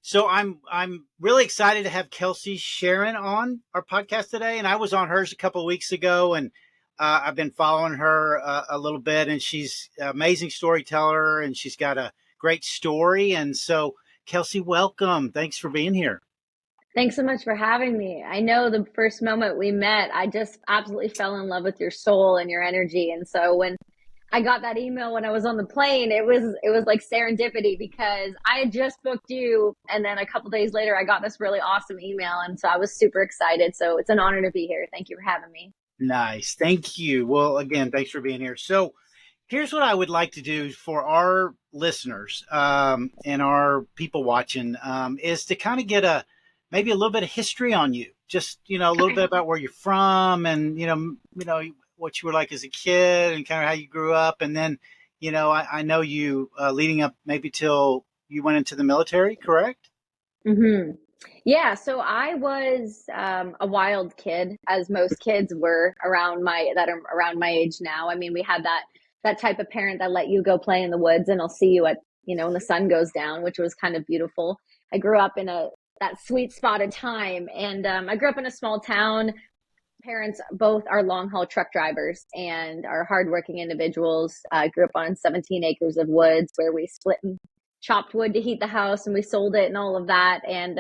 So I'm really excited to have Kelsie Sheren on our podcast today, and I was on hers a couple of weeks ago, and I've been following her a little bit, and she's an amazing storyteller, and she's got a great story. And so, Kelsie, welcome. Thanks for being here. Thanks so much for having me. I know the first moment we met, I just absolutely fell in love with your soul and your energy. And so when I got that email when I was on the plane, it was like serendipity because I had just booked you, and then a couple days later I got this really awesome email, and so I was super excited. So it's an honor to be here. Thank you for having me. Nice. Thank you. Well, again, thanks for being here. So, here's what I would like to do for our listeners and our people watching is to kind of get maybe a little bit of history on you. Just a little bit about where you're from, and what you were like as a kid, and kind of how you grew up, and then I know you leading up maybe till you went into the military, correct? hmm Yeah, so I was a wild kid, as most kids were that are around my age now. I mean, we had that type of parent that let you go play in the woods, and I'll see you at when the sun goes down, which was kind of beautiful. I grew up in a that sweet spot of time, and I grew up in a small town. Parents both are long haul truck drivers and are hardworking individuals. I grew up on 17 acres of woods where we split and chopped wood to heat the house, and we sold it and all of that. And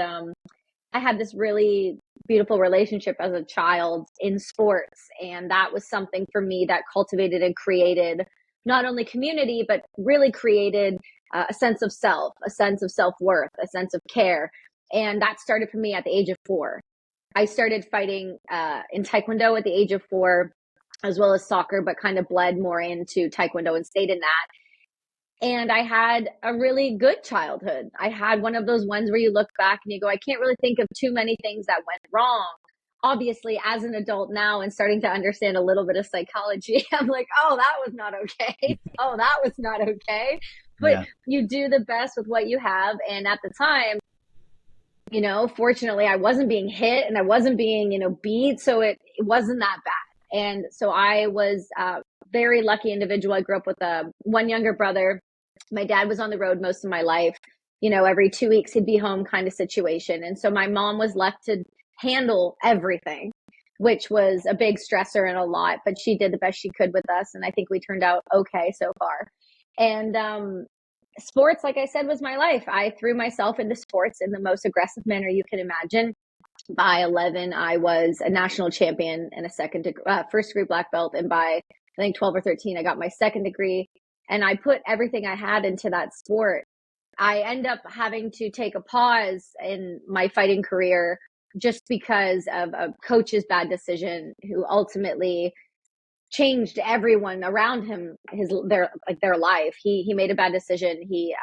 I had this really beautiful relationship as a child in sports. And that was something for me that cultivated and created not only community, but really created a sense of self, a sense of self-worth, a sense of care. And that started for me at the age of 4. I started fighting in Taekwondo at the age of 4, as well as soccer, but kind of bled more into Taekwondo and stayed in that. And I had a really good childhood. I had one of those ones where you look back and you go, I can't really think of too many things that went wrong. Obviously, as an adult now and starting to understand a little bit of psychology, I'm like, oh, that was not okay. Oh, that was not okay. But Yeah. you do the best with what you have. And at the time, fortunately, I wasn't being hit and I wasn't being, beat. So it wasn't that bad. And so I was a very lucky individual. I grew up with one younger brother. My dad was on the road most of my life. Every 2 weeks he'd be home kind of situation. And so my mom was left to handle everything, which was a big stressor and a lot, but she did the best she could with us. And I think we turned out okay so far. And sports, like I said, was my life. I threw myself into sports in the most aggressive manner you can imagine. By 11, I was a national champion and a first degree black belt. And by, I think, 12 or 13, I got my second degree. And I put everything I had into that sport. I end up having to take a pause in my fighting career just because of a coach's bad decision, who ultimately changed everyone around him, their life. He made a bad decision. He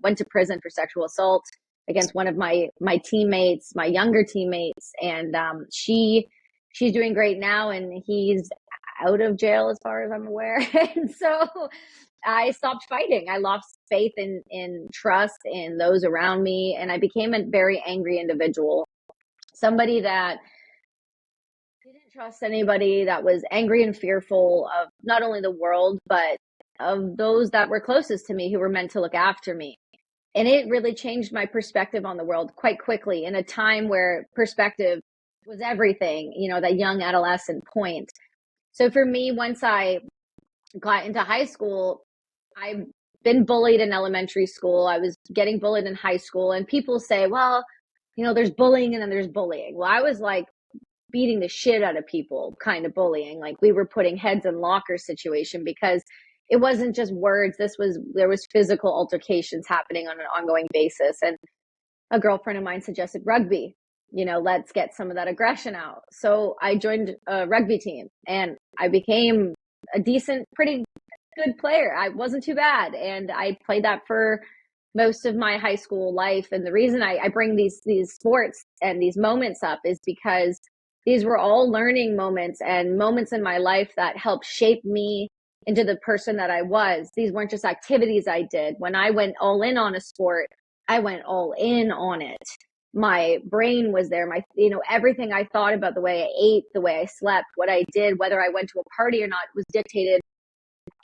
went to prison for sexual assault against one of my teammates, my younger teammates, and she's doing great now, and he's out of jail as far as I'm aware. And so I stopped fighting. I lost faith in trust in those around me, and I became a very angry individual, somebody that didn't trust anybody, that was angry and fearful of not only the world, but of those that were closest to me, who were meant to look after me. And it really changed my perspective on the world quite quickly, in a time where perspective was everything, that young adolescent point. So for me, once I got into high school, I've been bullied in elementary school. I was getting bullied in high school, and people say, well, there's bullying and then there's bullying. Well, I was like beating the shit out of people, kind of bullying. Like, we were putting heads in lockers situation, because it wasn't just words. There was physical altercations happening on an ongoing basis. And a girlfriend of mine suggested rugby. Let's get some of that aggression out. So I joined a rugby team, and I became a pretty good player. I wasn't too bad. And I played that for most of my high school life. And the reason I bring these sports and these moments up is because these were all learning moments and moments in my life that helped shape me into the person that I was. These weren't just activities I did. When I went all in on a sport, I went all in on it. My brain was there. Everything I thought about, the way I ate, the way I slept, what I did, whether I went to a party or not, was dictated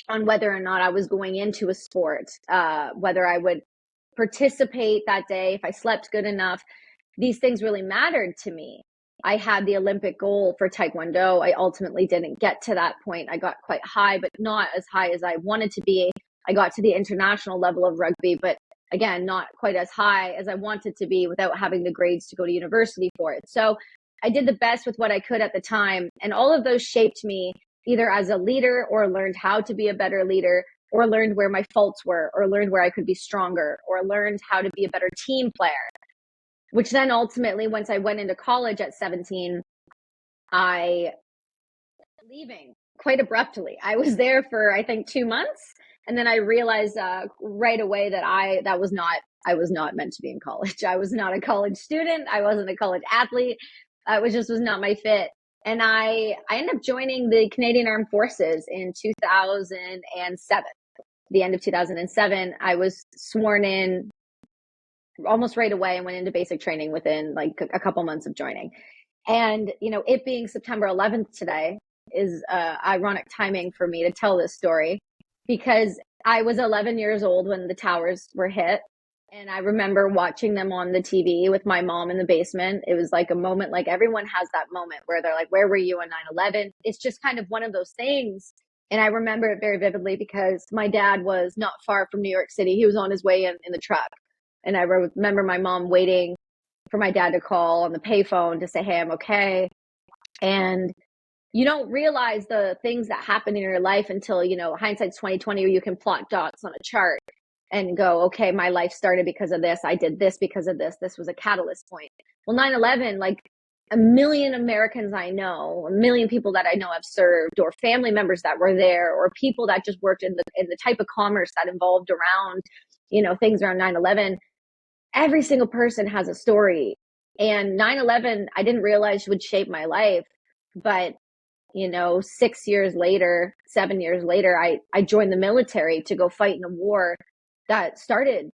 on whether or not I was going into a sport, whether I would participate that day, if I slept good enough, these things really mattered to me. I had the Olympic goal for Taekwondo. I ultimately didn't get to that point. I got quite high, but not as high as I wanted to be. I got to the international level of rugby, but again, not quite as high as I wanted to be without having the grades to go to university for it. So I did the best with what I could at the time. And all of those shaped me either as a leader, or learned how to be a better leader, or learned where my faults were, or learned where I could be stronger, or learned how to be a better team player. Which then ultimately, once I went into college at 17, I leaving quite abruptly. I was there for, I think, 2 months. And then I realized right away that I was not meant to be in college. I was not a college student. I wasn't a college athlete. It was not my fit. And I ended up joining the Canadian Armed Forces in 2007. The end of 2007, I was sworn in almost right away and went into basic training within like a couple months of joining. And, it being September 11th today is ironic timing for me to tell this story, because I was 11 years old when the towers were hit. And I remember watching them on the TV with my mom in the basement. It was like a moment, like everyone has that moment where they're like, where were you on 9/11? It's just kind of one of those things. And I remember it very vividly because my dad was not far from New York City. He was on his way in the truck. And I remember my mom waiting for my dad to call on the payphone to say, hey, I'm okay. And you don't realize the things that happen in your life until, hindsight's 2020, or you can plot dots on a chart and go, okay, my life started because of this. I did this because of this. This was a catalyst point. Well, 9/11, like a million Americans I know, a million people that I know have served, or family members that were there, or people that just worked in the type of commerce that involved around, things around 9/11. Every single person has a story. And 9/11, I didn't realize would shape my life. But, 7 years later, I joined the military to go fight in a war that started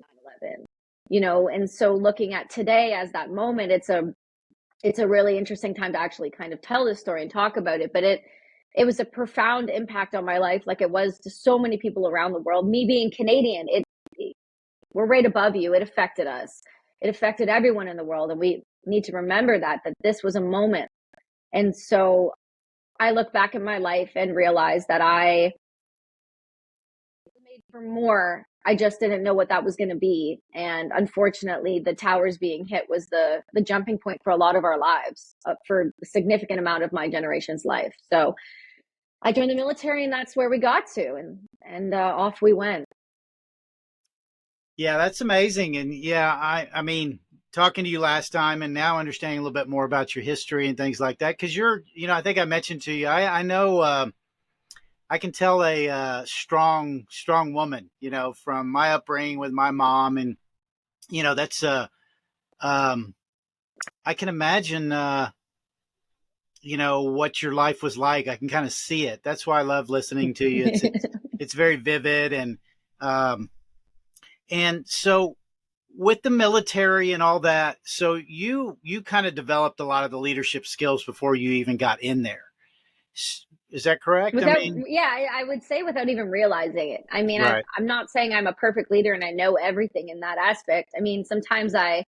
9/11. And so looking at today as that moment, it's a really interesting time to actually kind of tell this story and talk about it. But it was a profound impact on my life, like it was to so many people around the world. Me being Canadian, we're right above you. It affected us. It affected everyone in the world. And we need to remember that this was a moment. And so I look back at my life and realize that I made for more. I just didn't know what that was going to be. And unfortunately, the towers being hit was the jumping point for a lot of our lives, for a significant amount of my generation's life. So I joined the military, and that's where we got to, and off we went. Yeah, that's amazing. And yeah, I mean, talking to you last time and now understanding a little bit more about your history and things like that, because I think I mentioned to you, I know, I can tell a strong woman, from my upbringing with my mom. And, that's, I can imagine, what your life was like. I can kind of see it. That's why I love listening to you. It's very vivid. And so with the military and all that, so you kind of developed a lot of the leadership skills before you even got in there. Is that correct? I would say without even realizing it. I mean, Right. I'm not saying I'm a perfect leader and I know everything in that aspect. I mean, sometimes I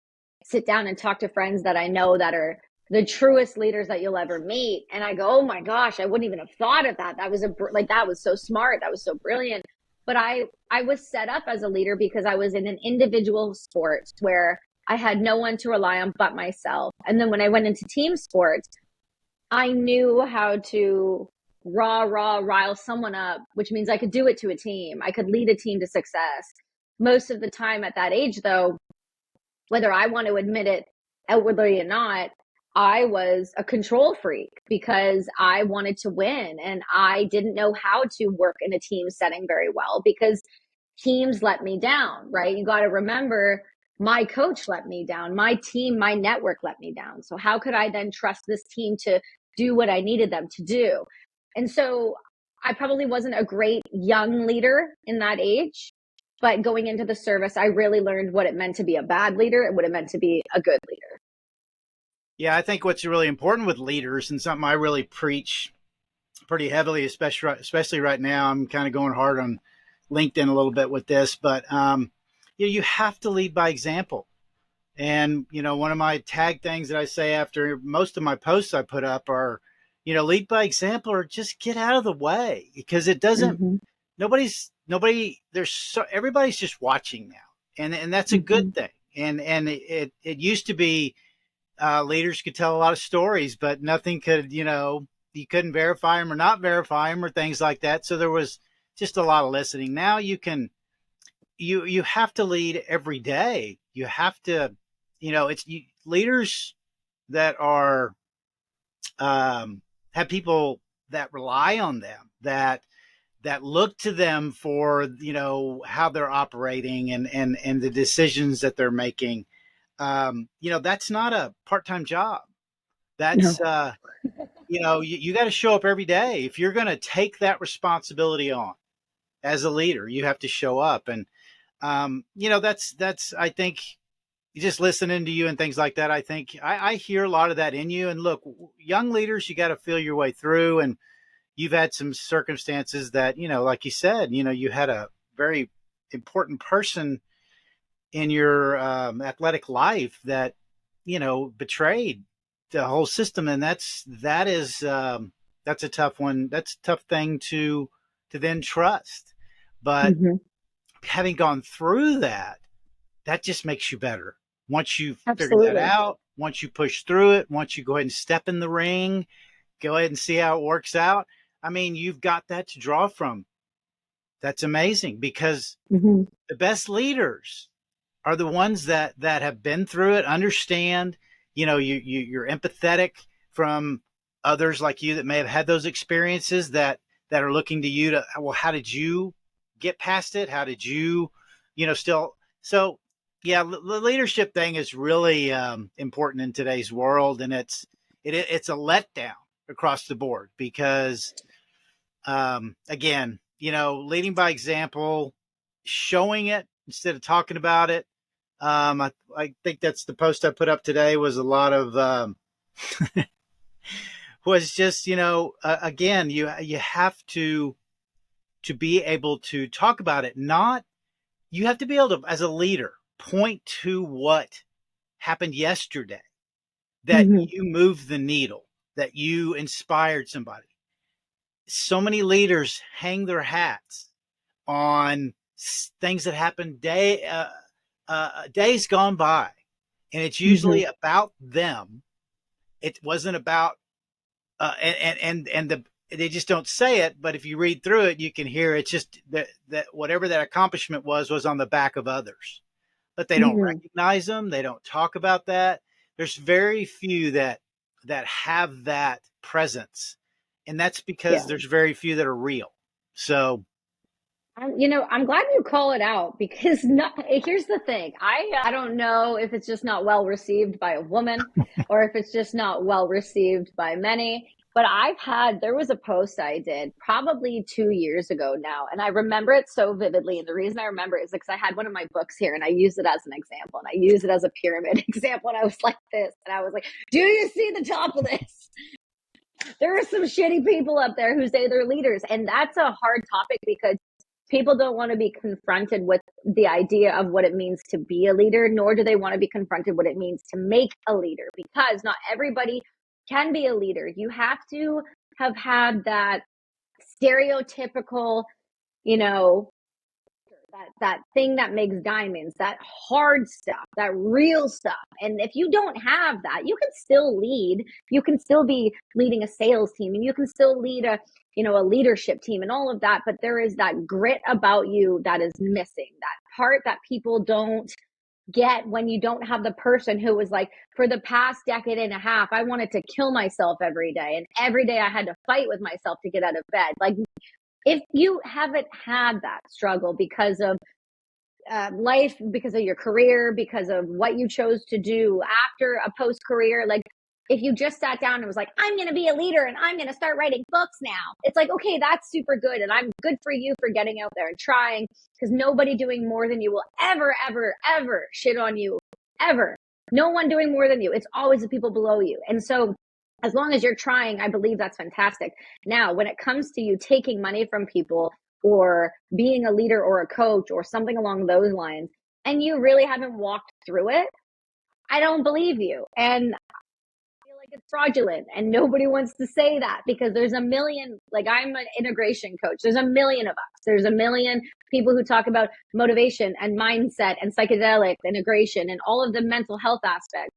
sit down and talk to friends that I know that are the truest leaders that you'll ever meet. And I go, oh my gosh, I wouldn't even have thought of that. That was that was so smart. That was so brilliant. But I was set up as a leader because I was in an individual sport where I had no one to rely on but myself. And then when I went into team sports, I knew how to rile someone up, which means I could do it to a team. I could lead a team to success. Most of the time at that age, though, whether I want to admit it outwardly or not, I was a control freak because I wanted to win, and I didn't know how to work in a team setting very well because teams let me down, right? You got to remember, my coach let me down, my team, my network let me down. So how could I then trust this team to do what I needed them to do? And so I probably wasn't a great young leader in that age, but going into the service, I really learned what it meant to be a bad leader and what it meant to be a good leader. Yeah, I think what's really important with leaders, and something I really preach pretty heavily, especially right now, I'm kind of going hard on LinkedIn a little bit with this, but you have to lead by example. And, one of my tag things that I say after most of my posts I put up are, lead by example or just get out of the way because it doesn't, Hmm. everybody's just watching now. And that's a good Hmm. thing. And it used to be leaders could tell a lot of stories, but nothing could, you couldn't verify them or not verify them or things like that. So there was just a lot of listening. Now you have to lead every day. You have to, leaders that are have people that rely on them, that look to them for how they're operating and the decisions that they're making. That's not a part-time job. That's No. you got to show up every day if you're going to take that responsibility on as a leader. You have to show up, and that's I think just listening to you and things like that. I think I hear a lot of that in you. And look, young leaders, you got to feel your way through, and you've had some circumstances that like you said, you had a very important person in your athletic life that betrayed the whole system, and that's a tough one. That's a tough thing to then trust. But Hmm. having gone through that, that just makes you better. Once you figure that Absolutely. out, once you push through it, once you go ahead and step in the ring, go ahead and see how it works out. I mean, you've got that to draw from. That's amazing because Hmm. the best leaders are the ones that have been through it, understand. You're empathetic from others like you that may have had those experiences that are looking to you to, well, how did you get past it? How did you, still so yeah, the leadership thing is really important in today's world, and it's a letdown across the board because again, leading by example, showing it instead of talking about it. I think that's the post I put up today was a lot of was just again you have to be able to talk about it. Not you have to be able to as a leader point to what happened yesterday that Hmm. you moved the needle, that you inspired somebody. So many leaders hang their hats on things that happened days gone by, and it's Hmm. usually about them. It wasn't about and they just don't say it, but if you read through it, you can hear it's just that whatever that accomplishment was on the back of others, but they don't Hmm. recognize them. They don't talk about that. There's very few that have that presence, and that's because Yeah. there's very few that are real. So I'm glad you call it out because here's the thing. I don't know if it's just not well received by a woman or if it's just not well received by many. But there was a post I did probably 2 years ago now, and I remember it so vividly. And the reason I remember it is because I had one of my books here and I used it as an example and I used it as a pyramid example. And I was like this, and I was like, do you see the top of this? There are some shitty people up there who say they're leaders. And that's a hard topic because people don't want to be confronted with the idea of what it means to be a leader, nor do they want to be confronted what it means to make a leader, because not everybody can be a leader. You have to have had that stereotypical, you know, that thing that makes diamonds, that hard stuff, that real stuff. And if you don't have that, you can still lead. You can still be leading a sales team, and you can still lead a leadership team and all of that. But there is that grit about you that is missing. That part that people don't get when you don't have the person who was like, for the past decade and a half, I wanted to kill myself every day. And every day I had to fight with myself to get out of bed. Like, if you haven't had that struggle because of life, because of your career, because of what you chose to do after a post career, like if you just sat down and was like, I'm going to be a leader and I'm going to start writing books now, it's like, okay, that's super good. And I'm good for you for getting out there and trying, because nobody doing more than you will ever, ever, ever shit on you, ever. No one doing more than you. It's always the people below you. And so, as long as you're trying, I believe that's fantastic. Now, when it comes to you taking money from people or being a leader or a coach or something along those lines, and you really haven't walked through it, I don't believe you. And feel like it's fraudulent, and nobody wants to say that because there's a million, like, I'm an integration coach, there's a million of us, there's a million people who talk about motivation and mindset and psychedelic integration and all of the mental health aspects.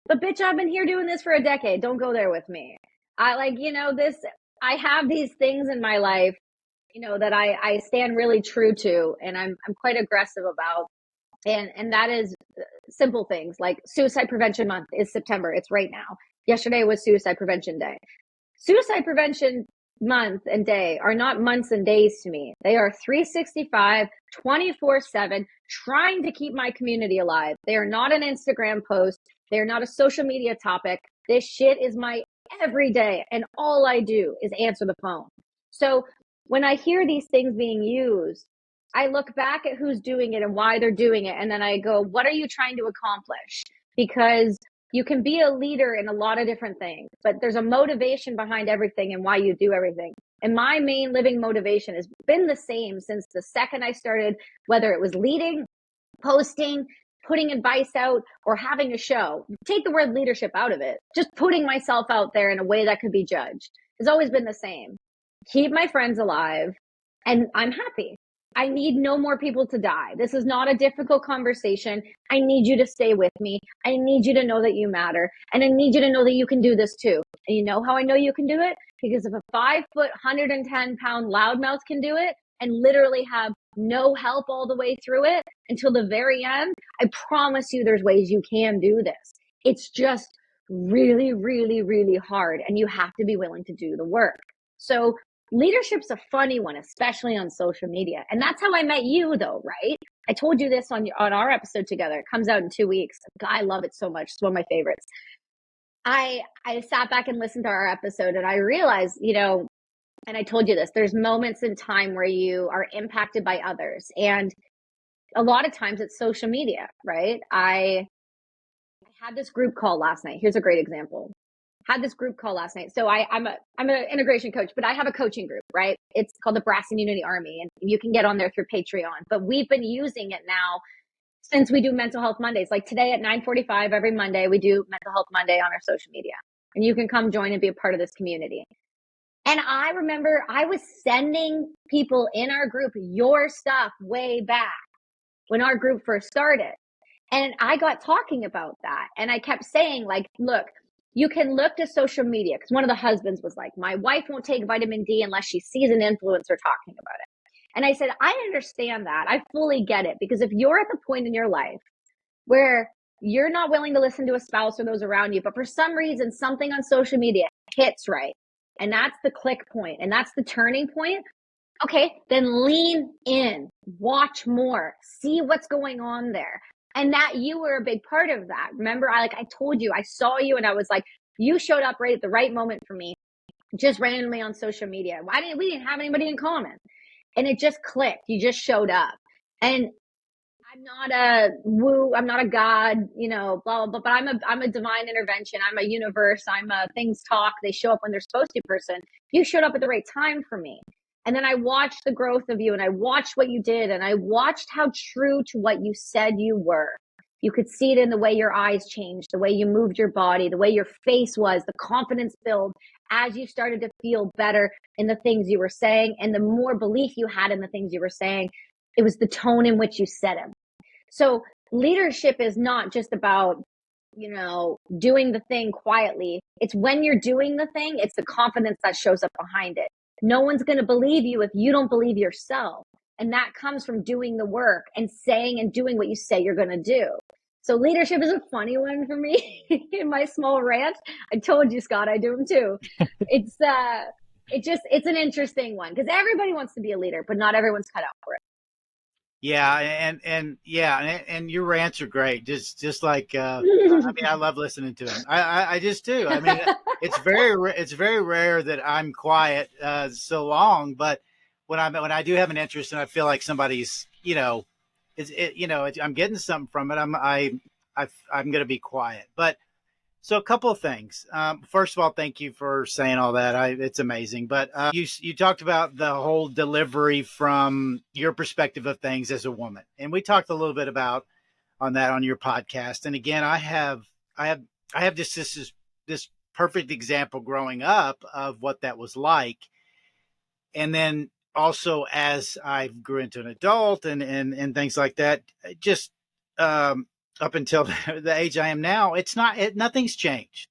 But bitch, I've been here doing this for a decade. Don't go there with me. I like, this, I have these things in my life, that I stand really true to, and I'm quite aggressive about. And that is simple things like Suicide Prevention Month is September. It's right now. Yesterday was Suicide Prevention Day. Suicide Prevention Month and day are not months and days to me. They are 365, 24/7, trying to keep my community alive. They are not an Instagram post. They are not a social media topic. This shit is my everyday, and all I do is answer the phone. So when I hear these things being used, I look back at who's doing it and why they're doing it. And then I go, what are you trying to accomplish? Because you can be a leader in a lot of different things, but there's a motivation behind everything and why you do everything. And my main living motivation has been the same since the second I started, whether it was leading, posting, putting advice out, or having a show. Take the word leadership out of it. Just putting myself out there in a way that could be judged has always been the same. Keep my friends alive, and I'm happy. I need no more people to die. This is not a difficult conversation. I need you to stay with me. I need you to know that you matter. And I need you to know that you can do this too. And you know how I know you can do it? Because if a 5-foot, 110-pound loudmouth can do it and literally have no help all the way through it until the very end, I promise you there's ways you can do this. It's just really, really, really hard. And you have to be willing to do the work. So leadership's a funny one, especially on social media. And that's how I met you, though, right? I told you this on our episode together. It comes out in 2 weeks. I love it so much. It's one of my favorites. I sat back and listened to our episode, and I realized, and I told you this, there's moments in time where you are impacted by others. And a lot of times it's social media, right? I had this group call last night. Here's a great example. Had this group call last night. So I'm an integration coach, but I have a coaching group, right? It's called the Brass and Unity Army, and you can get on there through Patreon. But we've been using it now since we do Mental Health Mondays. Like today at 9:45 every Monday, we do Mental Health Monday on our social media, and you can come join and be a part of this community. And I remember I was sending people in our group your stuff way back when our group first started. And I got talking about that, and I kept saying, like, look, you can look to social media, because one of the husbands was like, my wife won't take vitamin D unless she sees an influencer talking about it. And I said, I understand that. I fully get it. Because if you're at the point in your life where you're not willing to listen to a spouse or those around you, but for some reason, something on social media hits right, and that's the click point, and that's the turning point, okay, then lean in, watch more, see what's going on there. And that you were a big part of that. Remember, I told you, I saw you, and I was like, you showed up right at the right moment for me, just randomly on social media. We didn't have anybody in common, and it just clicked. You just showed up. And I'm not a woo, I'm not a God, blah, blah, blah, but I'm a divine intervention. I'm a universe. I'm a things talk. They show up when they're supposed to person. You showed up at the right time for me. And then I watched the growth of you, and I watched what you did, and I watched how true to what you said you were. You could see it in the way your eyes changed, the way you moved your body, the way your face was, the confidence build as you started to feel better in the things you were saying, and the more belief you had in the things you were saying. It was the tone in which you said them. So leadership is not just about, doing the thing quietly. It's when you're doing the thing, it's the confidence that shows up behind it. No one's going to believe you if you don't believe yourself. And that comes from doing the work and saying and doing what you say you're going to do. So leadership is a funny one for me in my small ranch. I told you, Scott, I do them too. It's an interesting one because everybody wants to be a leader, but not everyone's cut out for it. Yeah, and your rants are great. Just like I mean, I love listening to them. I just do. I mean, it's very rare that I'm quiet so long, but when I do have an interest and I feel like somebody's I'm getting something from it. I'm going to be quiet. But So a couple of things. First of all, thank you for saying all that. It's amazing. But you talked about the whole delivery from your perspective of things as a woman, and we talked a little bit about on that on your podcast. And again, I have I have this perfect example growing up of what that was like, and then also as I grew into an adult and things like that, just up until the age I am now, nothing's changed.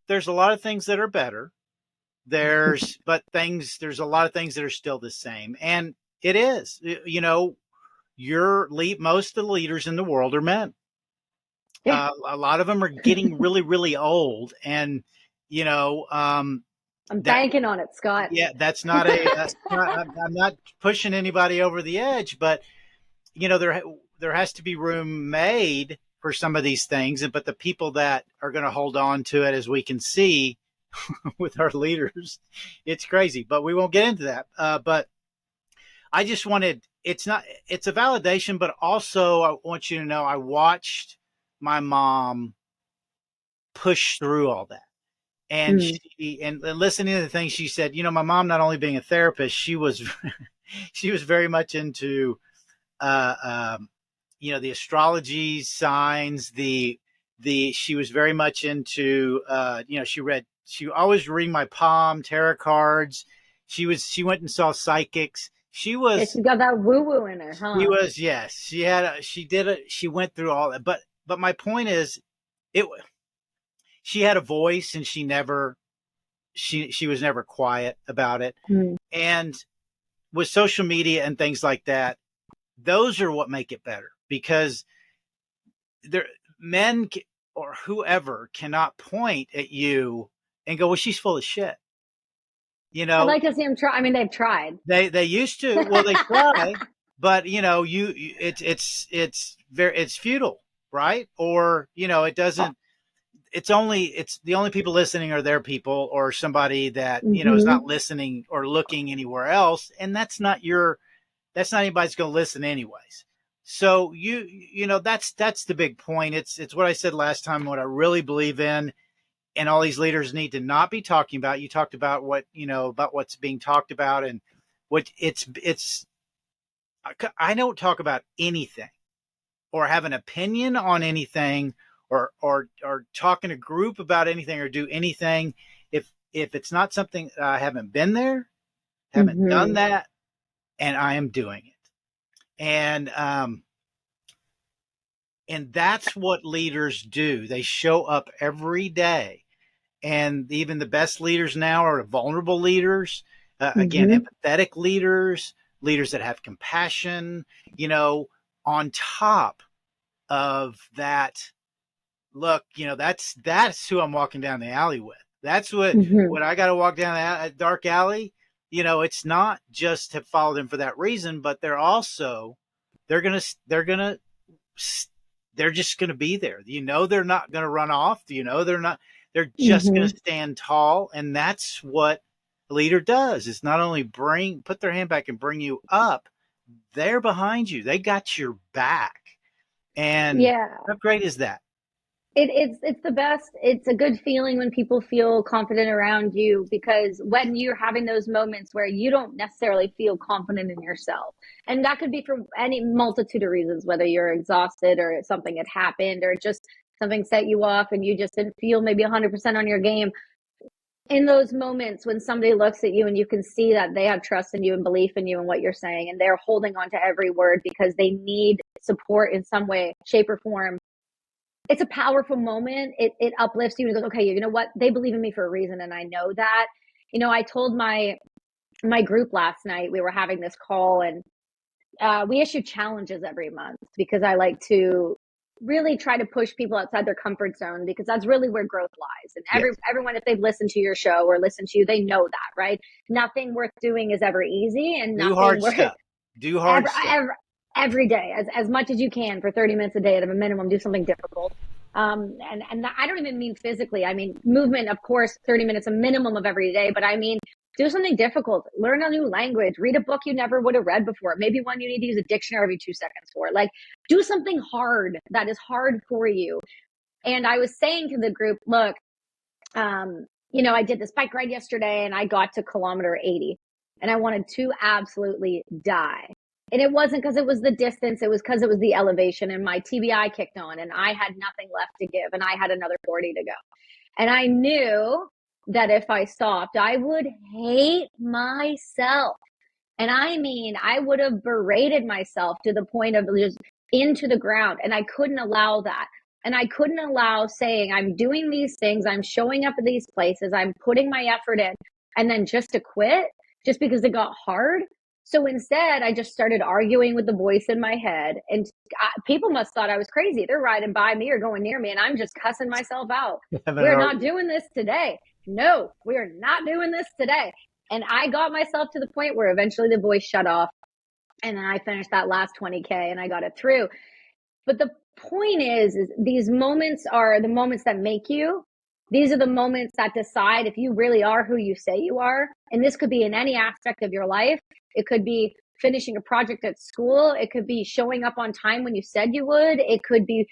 There's a lot of things that are better. There's a lot of things that are still the same, and it is, most of the leaders in the world are men. Yeah. A lot of them are getting really, really old, and you know I'm that banking on it, Scott. yeah, that's not I'm not pushing anybody over the edge, but there has to be room made for some of these things, but the people that are going to hold on to it, as we can see with our leaders, it's crazy. But we won't get into that. But I just wanted it's a validation, but also I want you to know I watched my mom push through all that. And Mm. and listening to the things she said, my mom, not only being a therapist, she was she was very much into uh, um, the astrology signs, the she was very much into she always read my palm, tarot cards. She went and saw psychics. Yeah, she's got that woo woo in her, She huh? was, yes, she did it. She went through all that, but my point is, it she had a voice, and she was never quiet about it. Mm. And with social media and things like that, those are what make it better, because there men or whoever cannot point at you and go, well, she's full of shit. you I'd know like to see them try. I mean, they've tried. they used to, well, they try, but it's futile, right? Or it doesn't, it's the only people listening are their people, or somebody that is Mm-hmm. not listening or looking anywhere else, and that's not anybody's going to listen anyways. So that's the big point. It's what I said last time, what I really believe in, and all these leaders need to not be talking about. You talked about about what's being talked about, and what it's I don't talk about anything or have an opinion on anything, or talk in a group about anything, or do anything if it's not something I haven't been there, haven't done Mm-hmm. that, and I am doing it. And that's what leaders do. They show up every day, and even the best leaders now are vulnerable leaders. Again, Mm-hmm. empathetic leaders, leaders that have compassion. On top of that, look, that's who I'm walking down the alley with. That's what Mm-hmm. when I got to walk down that dark alley. It's not just to follow them for that reason, but they're gonna they're gonna they're just gonna be there. They're not gonna run off. They're not. They're just gonna Mm-hmm. stand tall, and that's what a leader does. Is not only put their hand back and bring you up. They're behind you. They got your back. And Yeah. how great is that? It's the best. It's a good feeling when people feel confident around you, because when you're having those moments where you don't necessarily feel confident in yourself, and that could be for any multitude of reasons, whether you're exhausted or something had happened or just something set you off and you just didn't feel maybe 100% on your game. In those moments when somebody looks at you and you can see that they have trust in you and belief in you and what you're saying, and they're holding on to every word because they need support in some way, shape, or form, it's a powerful moment. It uplifts you and goes, okay, you know what? They believe in me for a reason, and I know that. I told my group last night, we were having this call, and we issue challenges every month because I like to really try to push people outside their comfort zone, because that's really where growth lies. And Yes. everyone, if they've listened to your show or listened to you, they know that, right? Nothing worth doing is ever easy, and Do nothing hard worth stuff. Do hard ever, stuff. ever, every day, as much as you can for 30 minutes a day at a minimum, do something difficult. And I don't even mean physically. I mean, movement, of course, 30 minutes, a minimum of every day. But I mean, do something difficult, learn a new language, read a book you never would have read before, maybe one you need to use a dictionary every 2 seconds for. Like, do something hard that is hard for you. And I was saying to the group, look, I did this bike ride yesterday and I got to kilometer 80 and I wanted to absolutely die. And it wasn't because it was the distance, it was because it was the elevation, and my TBI kicked on and I had nothing left to give and I had another 40 to go. And I knew that if I stopped, I would hate myself. And I mean, I would have berated myself to the point of just into the ground. And I couldn't allow that. And I couldn't allow saying, I'm doing these things, I'm showing up at these places, I'm putting my effort in, and then just to quit just because it got hard. So instead, I just started arguing with the voice in my head. And people must thought I was crazy. They're riding by me or going near me, and I'm just cussing myself out. We're not doing this today. No, we are not doing this today. And I got myself to the point where eventually the voice shut off. And then I finished that last 20K and I got it through. But the point is these moments are the moments that make you. These are the moments that decide if you really are who you say you are. And this could be in any aspect of your life. It could be finishing a project at school. It could be showing up on time when you said you would. It could be,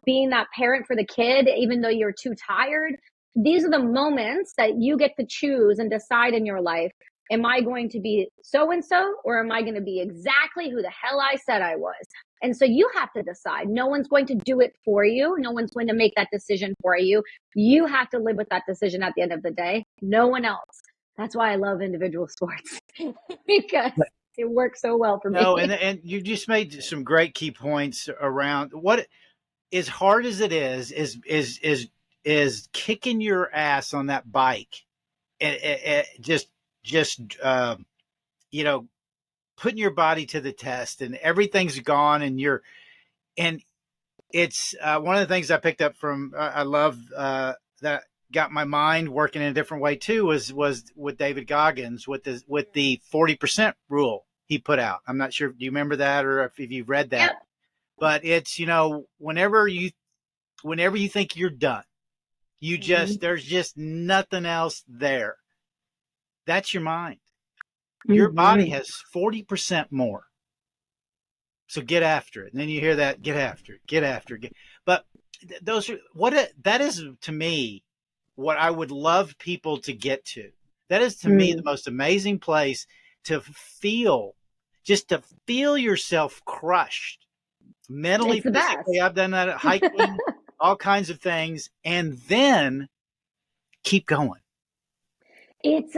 being that parent for the kid, even though you're too tired. These are the moments that you get to choose and decide in your life. Am I going to be so-and-so, or am I going to be exactly who the hell I said I was? And so you have to decide. No one's going to do it for you. No one's going to make that decision for you. You have to live with that decision at the end of the day. No one else. That's why I love individual sports because it works so well for me. No, and you just made some great key points around what, as hard as it is kicking your ass on that bike, and just putting your body to the test, and everything's gone, and it's one of the things I picked up from I love that got my mind working in a different way too was with David Goggins with the 40% rule he put out. I'm not sure, do you remember that, or if you've read that? Yep. But it's whenever you think you're done, you just there's just nothing else there. That's your mind. Your body has 40% more. So get after it. And then you hear that, get after it. But those are that is to me what I would love people to get to. That is to me the most amazing place to feel yourself crushed mentally, physically. I've done that at hiking, all kinds of things, and then keep going. It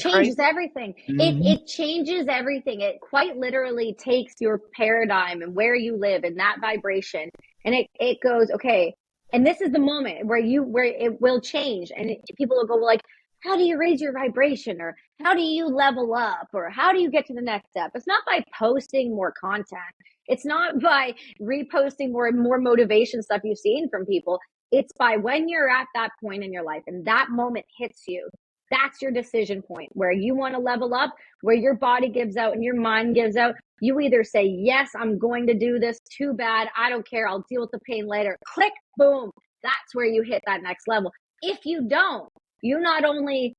changes everything. It changes everything. It quite literally takes your paradigm and where you live and that vibration, and it goes, okay, and this is the moment where it will change, and people will go like, how do you raise your vibration, or how do you level up, or how do you get to the next step? It's not by posting more content. It's not by reposting more motivation stuff you've seen from people. It's by when you're at that point in your life and that moment hits you. That's your decision point where you want to level up, where your body gives out and your mind gives out. You either say, yes, I'm going to do this. Too bad. I don't care. I'll deal with the pain later. Click, boom. That's where you hit that next level. If you don't, you not only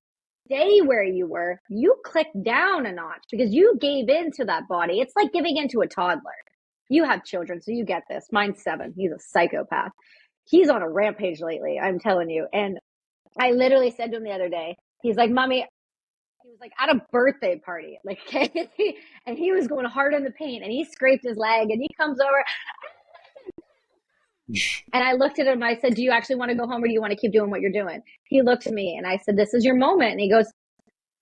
stay where you were, you click down a notch because you gave in to that body. It's like giving in to a toddler. You have children, so you get this. Mine's 7. He's a psychopath. He's on a rampage lately, I'm telling you. And I literally said to him the other day, he's like, Mommy, he was like at a birthday party, like, and he was going hard on the paint, and he scraped his leg, and he comes over, and I looked at him, and I said, do you actually want to go home, or do you want to keep doing what you're doing? He looked at me, and I said, this is your moment, and he goes,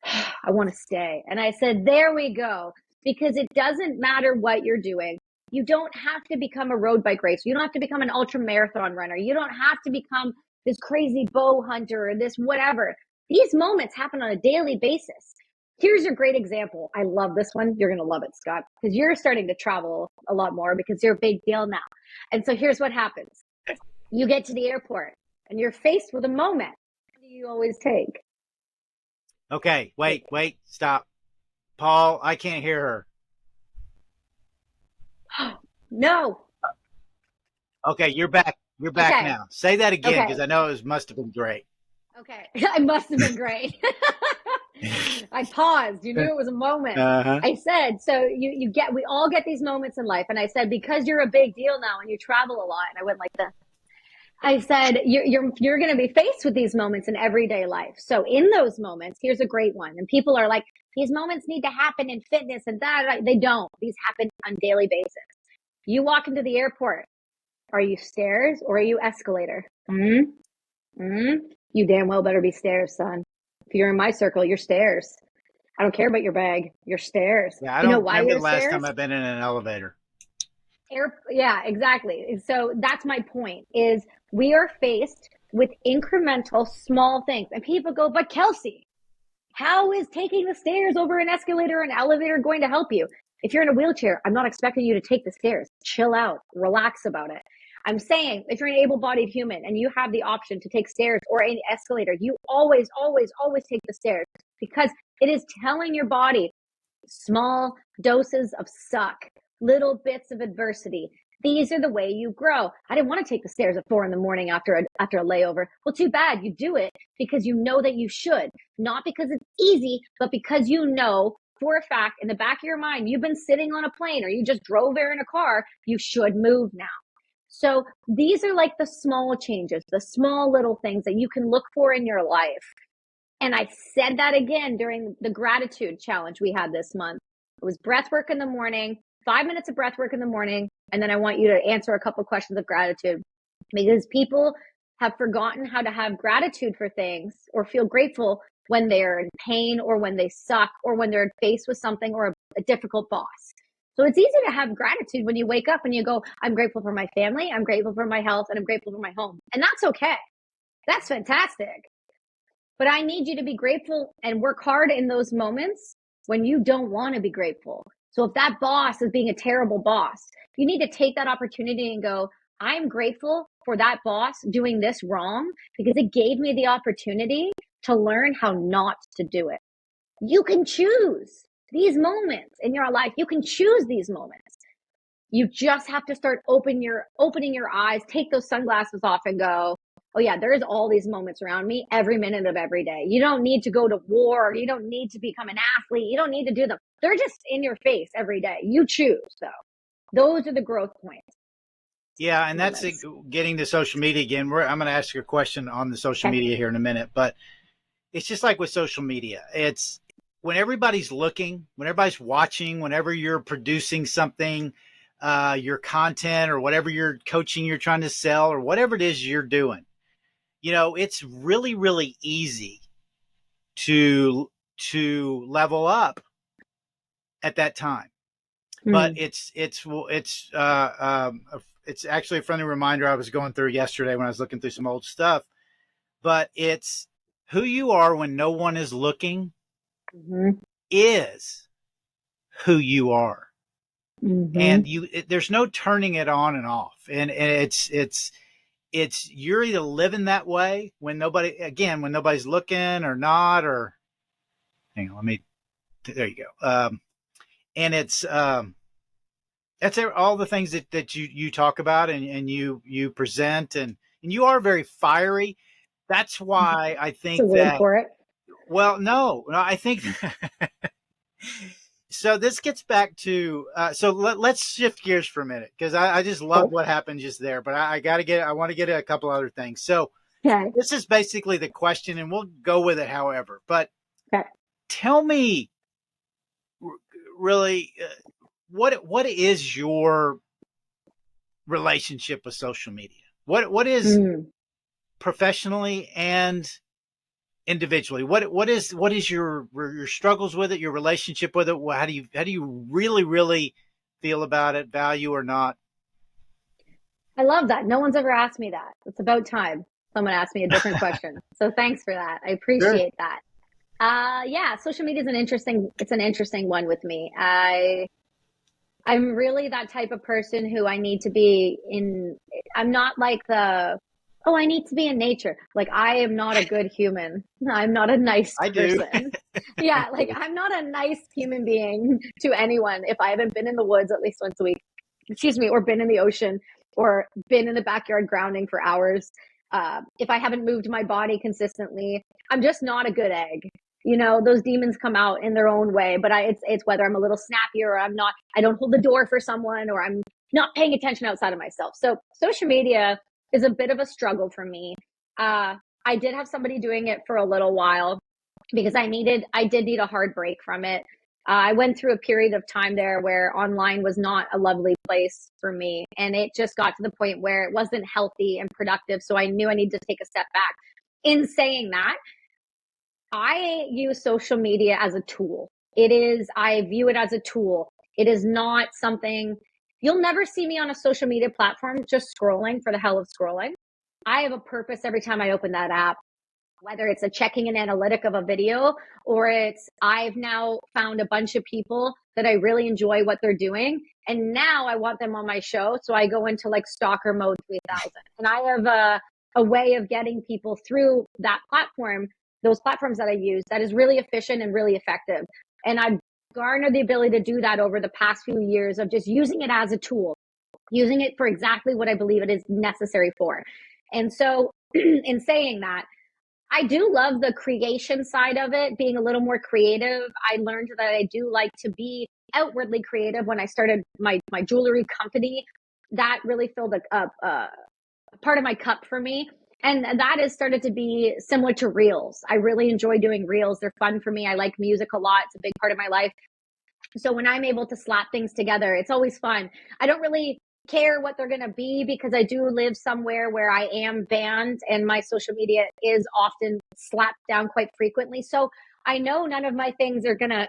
I want to stay. And I said, there we go, because it doesn't matter what you're doing. You don't have to become a road bike racer. You don't have to become an ultra marathon runner. You don't have to become this crazy bow hunter or this whatever. These moments happen on a daily basis. Here's a great example. I love this one. You're going to love it, Scott, because you're starting to travel a lot more because you're a big deal now. And so here's what happens. You get to the airport and you're faced with a moment. What do you always take? Okay, wait, stop. Paul, I can't hear her. No. Okay, you're back. You're back now. Say that again because I know it must have been great. Okay, I must have been great. I paused. You knew it was a moment. Uh-huh. I said, so we all get these moments in life. And I said, because you're a big deal now and you travel a lot. And I went like this. I said, you're going to be faced with these moments in everyday life. So in those moments, here's a great one. And people are like, these moments need to happen in fitness and that. They don't. These happen on a daily basis. You walk into the airport. Are you stairs or are you escalator? You damn well better be stairs, son. If you're in my circle, you're stairs. I don't care about your bag. You're stairs. Yeah, I You know don't why remember you're the last time stairs? I've been in an elevator. Yeah, exactly. So that's my point is we are faced with incremental small things. And people go, but Kelsie, how is taking the stairs over an escalator or an elevator going to help you? If you're in a wheelchair, I'm not expecting you to take the stairs. Chill out, relax about it. I'm saying if you're an able-bodied human and you have the option to take stairs or an escalator, you always, always, always take the stairs because it is telling your body small doses of suck, little bits of adversity. These are the way you grow. I didn't want to take the stairs at 4 a.m. after a layover. Well, too bad. You do it because you know that you should, not because it's easy, but because you know for a fact in the back of your mind, you've been sitting on a plane or you just drove there in a car. You should move now. So these are like the small changes, the small little things that you can look for in your life. And I said that again during the gratitude challenge we had this month. It was breath work in the morning, 5 minutes of breath work in the morning. And then I want you to answer a couple questions of gratitude because people have forgotten how to have gratitude for things or feel grateful when they're in pain or when they suck or when they're faced with something or a difficult boss. So it's easy to have gratitude when you wake up and you go, I'm grateful for my family, I'm grateful for my health, and I'm grateful for my home. And that's okay. That's fantastic. But I need you to be grateful and work hard in those moments when you don't want to be grateful. So if that boss is being a terrible boss, you need to take that opportunity and go, I'm grateful for that boss doing this wrong because it gave me the opportunity to learn how not to do it. You can choose these moments in your life. You can choose these moments. You just have to start opening your eyes, take those sunglasses off and go, oh yeah, there's all these moments around me every minute of every day. You don't need to go to war. You don't need to become an athlete. You don't need to do them. They're just in your face every day. You choose though. Those are the growth points. Yeah, and that's Moments. getting to social media again. I'm going to ask you a question on the social Okay. media here in a minute, but it's just like with social media. It's when everybody's looking, when everybody's watching, whenever you're producing something, your content or whatever you're coaching, you're trying to sell or whatever it is you're doing, it's really, really easy to level up at that time. But Mm. it's actually a friendly reminder I was going through yesterday when I was looking through some old stuff. But it's who you are when no one is looking Mm-hmm. is who you are, Mm-hmm. and there's no turning it on and off. And it's you're either living that way when nobody's looking or not, or hang on, there you go. And it's that's all the things that you talk about and you present and you are very fiery. That's why I It's a think word that, for it. well, no, I think so. This gets back to so let's shift gears for a minute because I just love Cool. what happened just there, but I want to get a couple other things. So Okay. this is basically the question, and we'll go with it however. But Okay. tell me, really, what is your relationship with social media? What is Mm. professionally and individually? What is your struggles with it? Your relationship with it? How do you really feel about it? Value or not? I love that. No one's ever asked me that. It's about time someone asked me a different question. So thanks for that. I Sure. appreciate that. Yeah, social media is it's an interesting one with me. I'm really that type of person who I need to be in, I'm not like oh, I need to be in nature. Like I am not a good human. I'm not a nice I do. person. Yeah, like I'm not a nice human being to anyone if I haven't been in the woods at least once a week, excuse me, or been in the ocean or been in the backyard grounding for hours. If I haven't moved my body consistently, I'm just not a good egg. those demons come out in their own way, but it's whether I'm a little snappy or I'm not, I don't hold the door for someone, or I'm not paying attention outside of myself. So social media is a bit of a struggle for me. I did have somebody doing it for a little while because I did need a hard break from it. I went through a period of time there where online was not a lovely place for me. And it just got to the point where it wasn't healthy and productive. So I knew I needed to take a step back. In saying that, I use social media as a tool. I view it as a tool. It is not something, you'll never see me on a social media platform just scrolling for the hell of scrolling. I have a purpose every time I open that app, whether it's a checking an analytic of a video, or I've now found a bunch of people that I really enjoy what they're doing. And now I want them on my show. So I go into like stalker mode 3000. And I have a way of getting people through that platform, those platforms that I use, that is really efficient and really effective. And I've garnered the ability to do that over the past few years of just using it as a tool, using it for exactly what I believe it is necessary for. And so in saying that, I do love the creation side of it, being a little more creative. I learned that I do like to be outwardly creative when I started my jewelry company. That really filled a part of my cup for me. And that has started to be similar to reels. I really enjoy doing reels. They're fun for me. I like music a lot. It's a big part of my life. So when I'm able to slap things together, it's always fun. I don't really care what they're going to be because I do live somewhere where I am banned and my social media is often slapped down quite frequently. So I know none of my things are going to,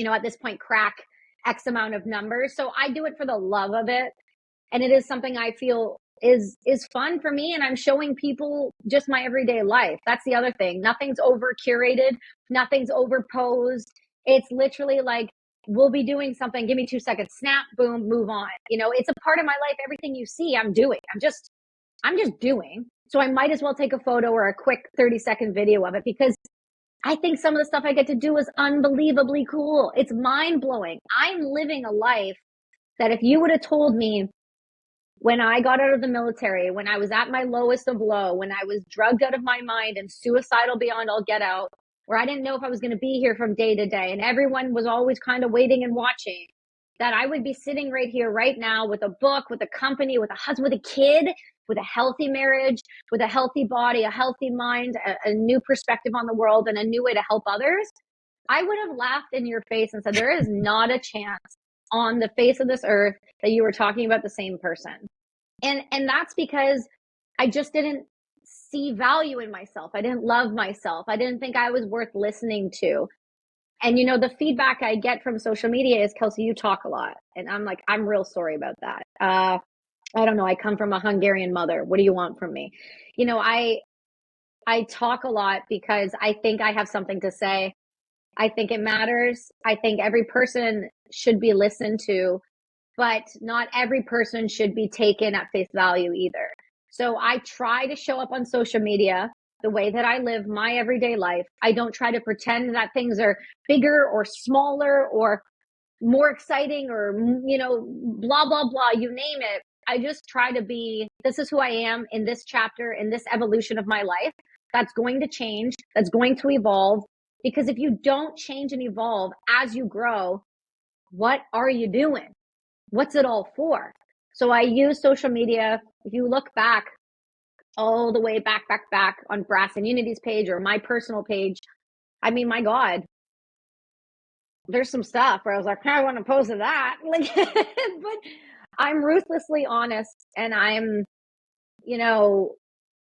at this point, crack X amount of numbers. So I do it for the love of it. And it is something I feel is fun for me, and I'm showing people just my everyday life. That's the other thing. Nothing's over curated, nothing's over posed. It's literally like, we'll be doing something, give me 2 seconds, snap, boom, move on. It's a part of my life. Everything you see, I'm doing. I'm just doing. So I might as well take a photo or a quick 30-second video of it, because I think some of the stuff I get to do is unbelievably cool. It's mind blowing. I'm living a life that if you would have told me when I got out of the military, when I was at my lowest of low, when I was drugged out of my mind and suicidal beyond all get out, where I didn't know if I was going to be here from day to day, and everyone was always kind of waiting and watching, that I would be sitting right here right now with a book, with a company, with a husband, with a kid, with a healthy marriage, with a healthy body, a healthy mind, a new perspective on the world, and a new way to help others. I would have laughed in your face and said, there is not a chance on the face of this earth that you were talking about the same person. And that's because I just didn't see value in myself. I didn't love myself. I didn't think I was worth listening to. And the feedback I get from social media is, Kelsie, you talk a lot. And I'm like, I'm real sorry about that. I don't know. I come from a Hungarian mother. What do you want from me? I talk a lot because I think I have something to say. I think it matters. I think every person should be listened to, but not every person should be taken at face value either. So I try to show up on social media the way that I live my everyday life. I don't try to pretend that things are bigger or smaller or more exciting or, blah, blah, blah, you name it. I just try to be, this is who I am in this chapter, in this evolution of my life. That's going to change. That's going to evolve. Because if you don't change and evolve as you grow, what are you doing? What's it all for? So I use social media. If you look back all the way back on Brass and Unity's page or my personal page, I mean, my God, there's some stuff where I was like, I want to post to that. Like, but I'm ruthlessly honest, and I'm,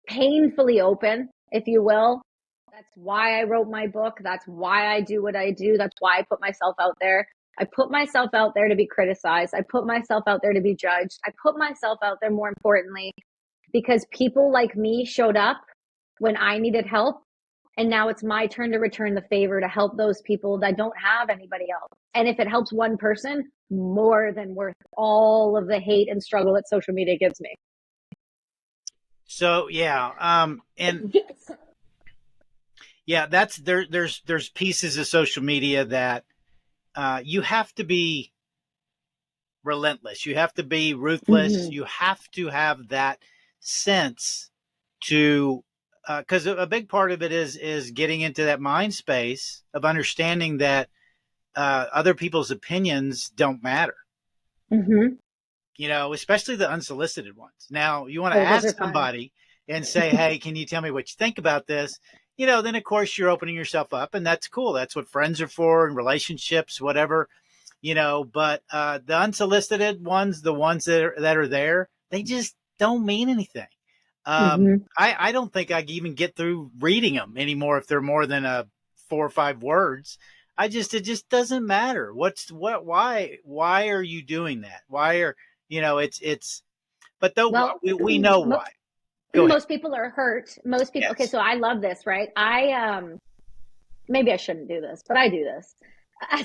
painfully open, if you will. That's why I wrote my book. That's why I do what I do. That's why I put myself out there. I put myself out there to be criticized. I put myself out there to be judged. I put myself out there, more importantly, because people like me showed up when I needed help. And now it's my turn to return the favor, to help those people that don't have anybody else. And if it helps one person, more than worth all of the hate and struggle that social media gives me. So and yeah, there's pieces of social media that you have to be relentless. You have to be ruthless. Mm-hmm. You have to have that sense to because a big part of it is getting into that mind space of understanding that other people's opinions don't matter. Mm-hmm. Especially the unsolicited ones. Now, you want to Oh, those are ask fun. somebody and say, hey, can you tell me what you think about this? Then of course you're opening yourself up, and that's cool. That's what friends are for, and relationships, whatever. But the unsolicited ones, the ones that are there, they just don't mean anything. Mm-hmm. I don't think I can even get through reading them anymore if they're more than 4 or 5 words. It just doesn't matter. Why are you doing that? It's, but though Well, we know why. Go ahead. most people are hurt. Most people. Okay, Yes. so I love this, right? Maybe I shouldn't do this, but I do this.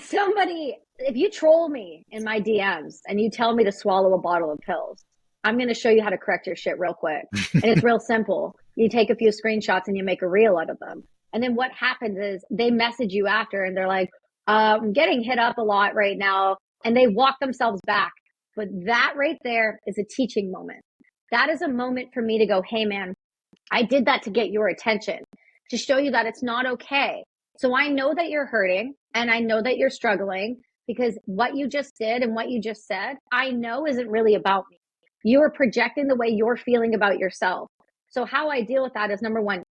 Somebody, if you troll me in my DMs and you tell me to swallow a bottle of pills, I'm going to show you how to correct your shit real quick. And it's real simple. You take a few screenshots and you make a reel out of them. And then what happens is they message you after and they're like, I'm getting hit up a lot right now. And they walk themselves back. But that right there is a teaching moment. That is a moment for me to go, hey, man, I did that to get your attention, to show you that it's not okay. So I know that you're hurting and I know that you're struggling because what you just did and what you just said, I know isn't really about me. You are projecting the way you're feeling about yourself. So how I deal with that is number one,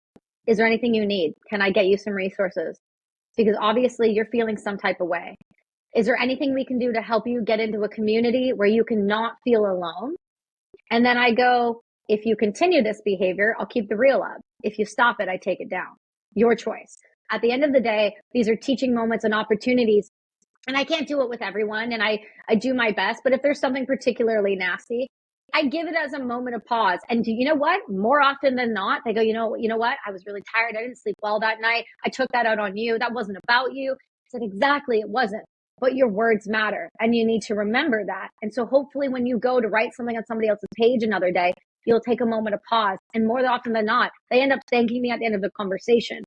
is there anything you need? Can I get you some resources? Because obviously you're feeling some type of way. Is there anything we can do to help you get into a community where you can not feel alone? And then I go, if you continue this behavior, I'll keep the reel up. If you stop it, I take it down. Your choice. At the end of the day, these are teaching moments and opportunities. And I can't do it with everyone. And I do my best. But if there's something particularly nasty, I give it as a moment of pause. And you know what? More often than not, they go, you know what? I was really tired. I didn't sleep well that night. I took that out on you. That wasn't about you. I said, exactly, it wasn't. But your words matter. And you need to remember that. And so hopefully when you go to write something on somebody else's page another day, you'll take a moment of pause. And more often than not, they end up thanking me at the end of the conversation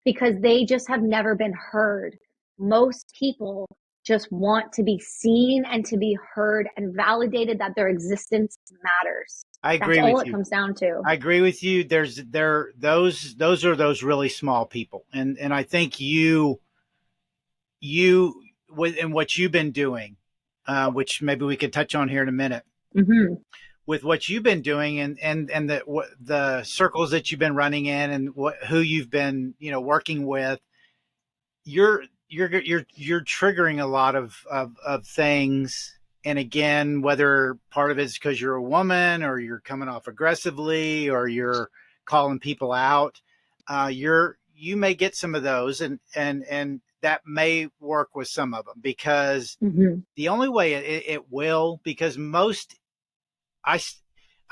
because they just have never been heard. Most people just want to be seen and to be heard and validated that their existence matters. I That's agree all with it you. comes down to. I agree with you. Those are those really small people, and I think you with and what you've been doing, which maybe we could touch on here in a minute, Mm-hmm. with what you've been doing and the circles that you've been running in and who you've been working with. You're triggering a lot of things. And again, whether part of it's because you're a woman or you're coming off aggressively or you're calling people out, you may get some of those, and that may work with some of them, because Mm-hmm. the only way it will, because I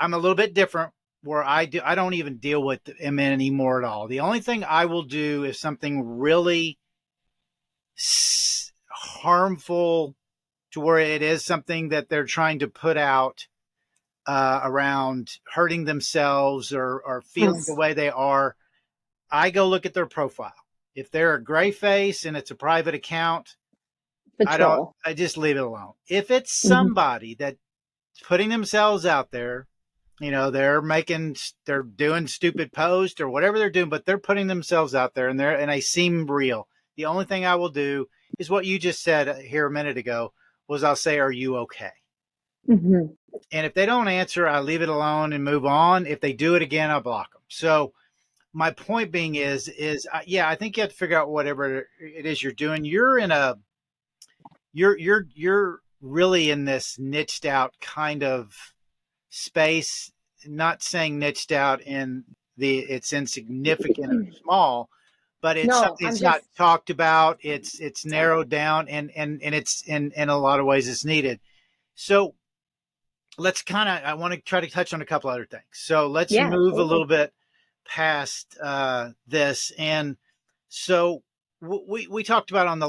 I'm a little bit different, where I don't even deal with them anymore at all. The only thing I will do if something really harmful, to where it is something that they're trying to put out around hurting themselves or feeling the Yes, way they are, I go look at their profile. If they're a gray face and it's a private account, patrol. I just leave it alone. If it's Mm-hmm. somebody that's putting themselves out there, they're doing stupid posts or whatever they're doing, but they're putting themselves out there, and they seem real. The only thing I will do is what you just said here a minute ago, was I'll say, are you okay? Mm-hmm. And if they don't answer, I leave it alone and move on. If they do it again, I block them. So my point being yeah, I think you have to figure out whatever it is you're doing. You're really in this niched out kind of space. Not saying niched out in it's insignificant or small, but it's No, something I'm that's not just, talked about. It's narrowed down, and it's in a lot of ways it's needed. So let's I want to try to touch on a couple other things. So let's yeah, move a absolutely. little bit past this. And so we talked about on the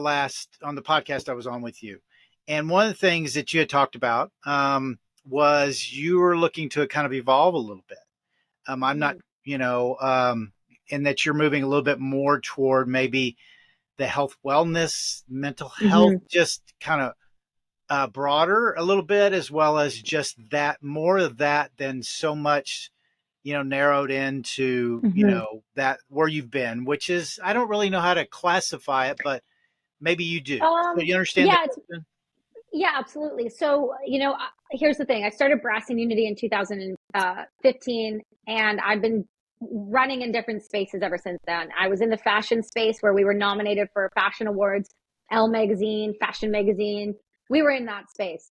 podcast I was on with you, and one of the things that you had talked about was you were looking to kind of evolve a little bit. I'm not, Mm-hmm. and that you're moving a little bit more toward maybe the health, wellness, mental health, Mm-hmm. just kind of broader a little bit, as well as just that, more of that than so much, narrowed into, Hmm. that where you've been, which is, I don't really know how to classify it, but maybe you do. So you understand the Yeah, question? yeah, absolutely. So, here's the thing. I started Brass and Unity in 2015, and I've been running in different spaces ever since then. I was in the fashion space where we were nominated for fashion awards, Elle magazine, fashion magazine. We were in that space.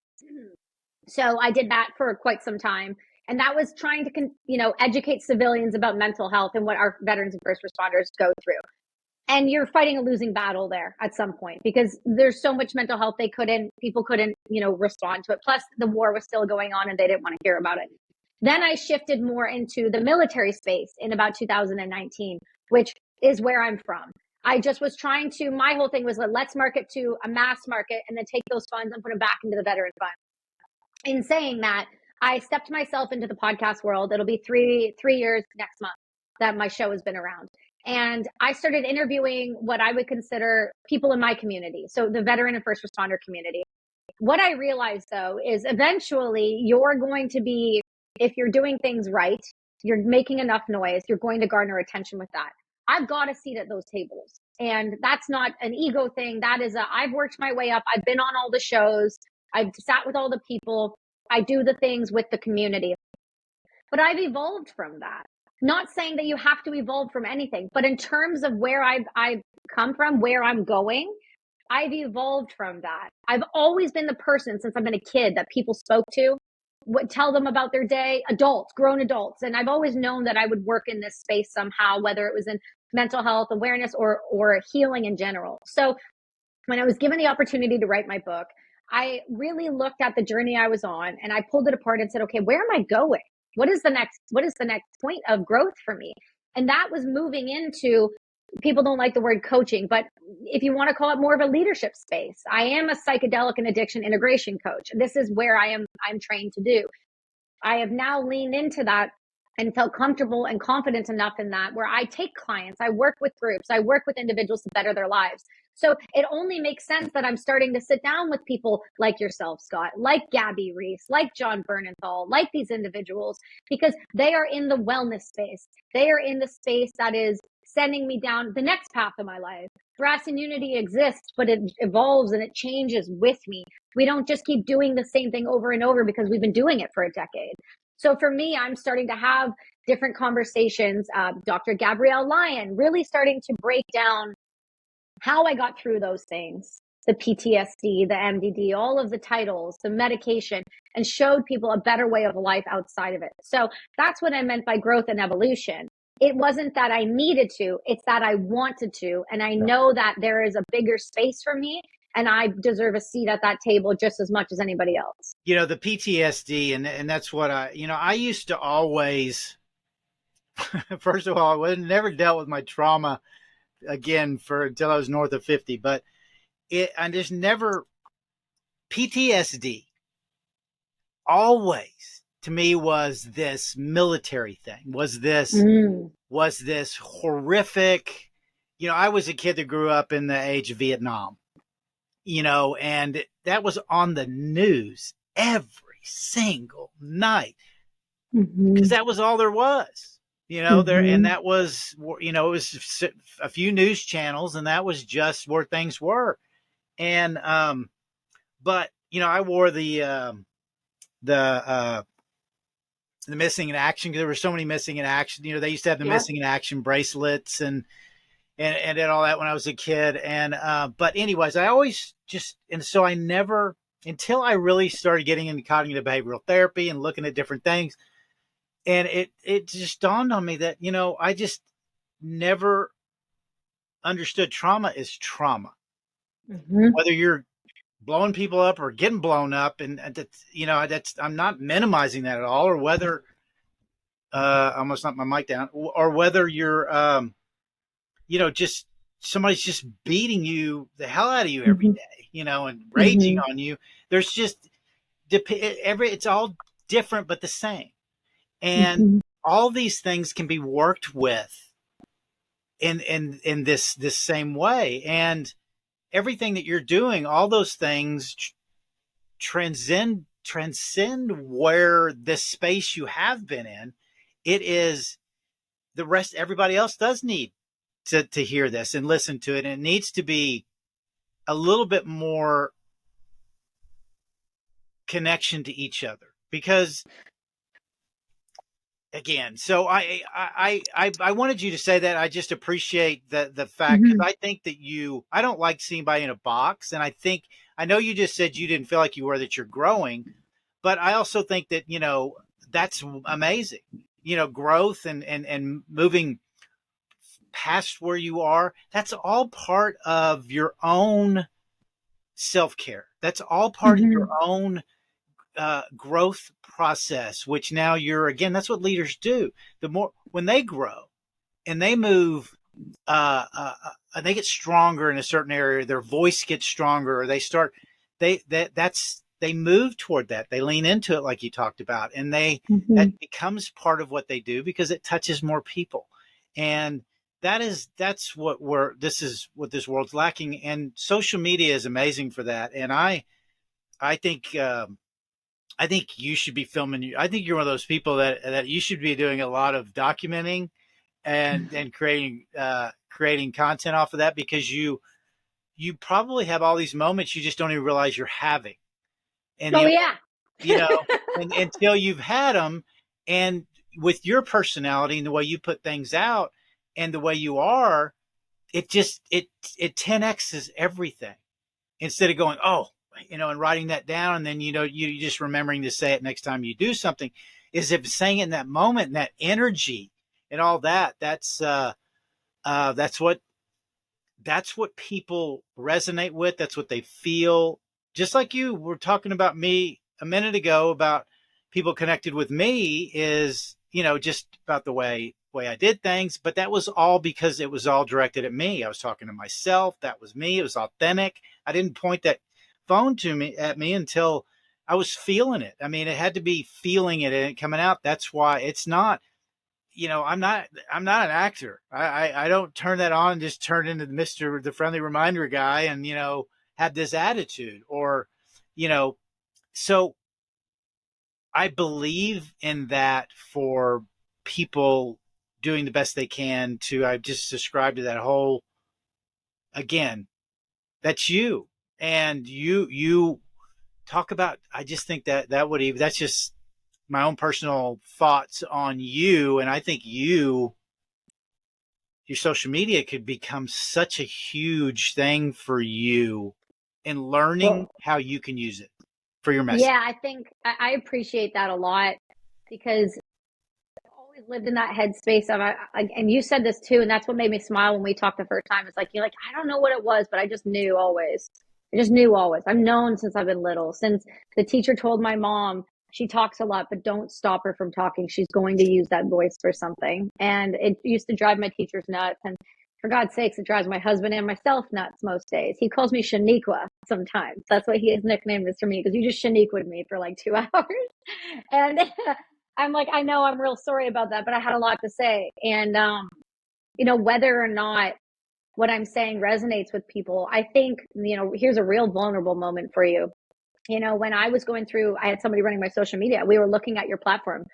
So I did that for quite some time. And that was trying to, educate civilians about mental health and what our veterans and first responders go through. And you're fighting a losing battle there at some point because there's so much mental health people couldn't, respond to it. Plus the war was still going on and they didn't want to hear about it. Then I shifted more into the military space in about 2019, which is where I'm from. I just was trying to, my whole thing was let's market to a mass market and then take those funds and put them back into the veteran fund. In saying that, I stepped myself into the podcast world. It'll be three years next month that my show has been around. And I started interviewing what I would consider people in my community. So the veteran and first responder community. What I realized though is eventually you're going to be, if you're doing things right, you're making enough noise, you're going to garner attention with that. I've got a seat at those tables. And that's not an ego thing. That is I've worked my way up. I've been on all the shows. I've sat with all the people. I do the things with the community. But I've evolved from that. Not saying that you have to evolve from anything, but in terms of where I've come from, where I'm going, I've evolved from that. I've always been the person since I've been a kid that people spoke to, would tell them about their day, adults, grown adults. And I've always known that I would work in this space somehow, whether it was in mental health awareness or healing in general. So when I was given the opportunity to write my book, I really looked at the journey I was on and I pulled it apart and said, okay, where am I going? What is the next point of growth for me? And that was moving into, people don't like the word coaching, but if you want to call it more of a leadership space, I am a psychedelic and addiction integration coach. This is where I'm trained to do. I have now leaned into that and felt comfortable and confident enough in that where I take clients, I work with groups, I work with individuals to better their lives. So it only makes sense that I'm starting to sit down with people like yourself, Scott, like Gabby Reese, like John Bernenthal, like these individuals, because they are in the wellness space. They are in the space that is sending me down the next path of my life. Brass and Unity exists, but it evolves and it changes with me. We don't just keep doing the same thing over and over because we've been doing it for a decade. So for me, I'm starting to have different conversations. Dr. Gabrielle Lyon really starting to break down how I got through those things, the PTSD, the MDD, all of the titles, the medication, and showed people a better way of life outside of it. So that's what I meant by growth and evolution. It wasn't that I needed to, it's that I wanted to. And I know that there is a bigger space for me and I deserve a seat at that table just as much as anybody else. The PTSD, and that's what I used to always, first of all, I never dealt with my trauma again for until I was north of 50, but I just never, PTSD always to me was this military thing, was this horrific. I was a kid that grew up in the age of Vietnam, and that was on the news every single night because Mm-hmm. that was all there was. There, and Mm-hmm. that was, it was a few news channels, and that was just where things were. And but I wore the the missing in action, because there were so many missing in action. They used to have the Yep. missing in action bracelets and did all that when I was a kid. And but anyways, I always just, and so I never, until I really started getting into cognitive behavioral therapy and looking at different things, and it just dawned on me that I just never understood trauma is trauma, Mm-hmm. whether you're blowing people up or getting blown up, and that's, I'm not minimizing that at all, or whether I almost knocked my mic down, or whether you're just somebody's just beating you the hell out of you every Mm-hmm. day, and raging Mm-hmm. on you. There's just it's all different but the same, and Mm-hmm. all these things can be worked with in this same way, and everything that you're doing, all those things transcend where this space you have been in it is the rest. Everybody else does need to hear this and listen to it. And it needs to be a little bit more connection to each other because again, so I wanted you to say that. I just appreciate the fact because Mm-hmm. I think that I don't like seeing anybody in a box. And I know you just said you didn't feel like you were, that you're growing, but I also think that, that's amazing, growth and moving past where you are. That's all part of your own self care. That's all part of your Mm-hmm. own growth process, which now again, that's what leaders do. The more, when they grow and they move, they get stronger in a certain area, their voice gets stronger, or they move toward that. They lean into it, like you talked about, and that Mm-hmm. becomes part of what they do because it touches more people. And that's what this is what this world's lacking. And social media is amazing for that. And I think, I think you should be filming. I think you're one of those people that you should be doing a lot of documenting and creating content off of that because you probably have all these moments you just don't even realize you're having. And Oh yeah. you know, and until you've had them, and with your personality and the way you put things out and the way you are, it 10x's everything instead of going, oh, and writing that down. And then, you just remembering to say it next time you do something, is if saying it in that moment and that energy and all that, that's what people resonate with. That's what they feel. Just like you were talking about me a minute ago about people connected with me is, just about the way I did things, but that was all because it was all directed at me. I was talking to myself. That was me. It was authentic. I didn't point that phone at me until I was feeling it. I mean, it had to be feeling it and coming out. That's why it's not, I'm not an actor. I don't turn that on and just turn into the friendly reminder guy and, have this attitude or, you know, so I believe in that for people doing the best they can I've just subscribed to that whole, again, that's you. And you talk about, I just think that would even, that's just my own personal thoughts on you. And I think your social media could become such a huge thing for you in learning Well, how you can use it for your message. yeah, I think I appreciate that a lot because I've always lived in that headspace of, and you said this too, and that's what made me smile when we talked the first time. It's like, you're like, I don't know what it was, but I just knew always. I just knew always. I've known since I've been little, since the teacher told my mom, she talks a lot, but don't stop her from talking. She's going to use that voice for something. And it used to drive my teachers nuts. And for God's sakes, it drives my husband and myself nuts most days. He calls me Shaniqua sometimes. That's what his nickname is for me because you just Shaniqua'd me for like 2 hours. And I'm like, I know I'm real sorry about that, but I had a lot to say. And, whether or not what I'm saying resonates with people, I think, here's a real vulnerable moment for you. When I was going through, I had somebody running my social media. We were looking at your platform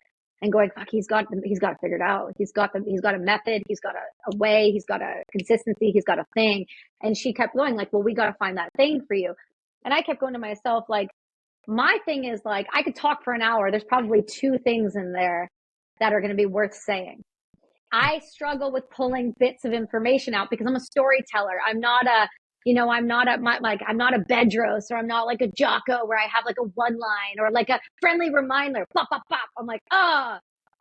and going, fuck, he's got it figured out. He's got a method. He's got a way. He's got a consistency. He's got a thing. And she kept going like, well, we got to find that thing for you. And I kept going to myself, like, my thing is like, I could talk for an hour. There's probably two things in there that are going to be worth saying. I struggle with pulling bits of information out because I'm a storyteller. I'm not a, I'm not a Bedros or I'm not like a Jocko where I have like a one line or like a friendly reminder. Pop, pop, pop. I'm like,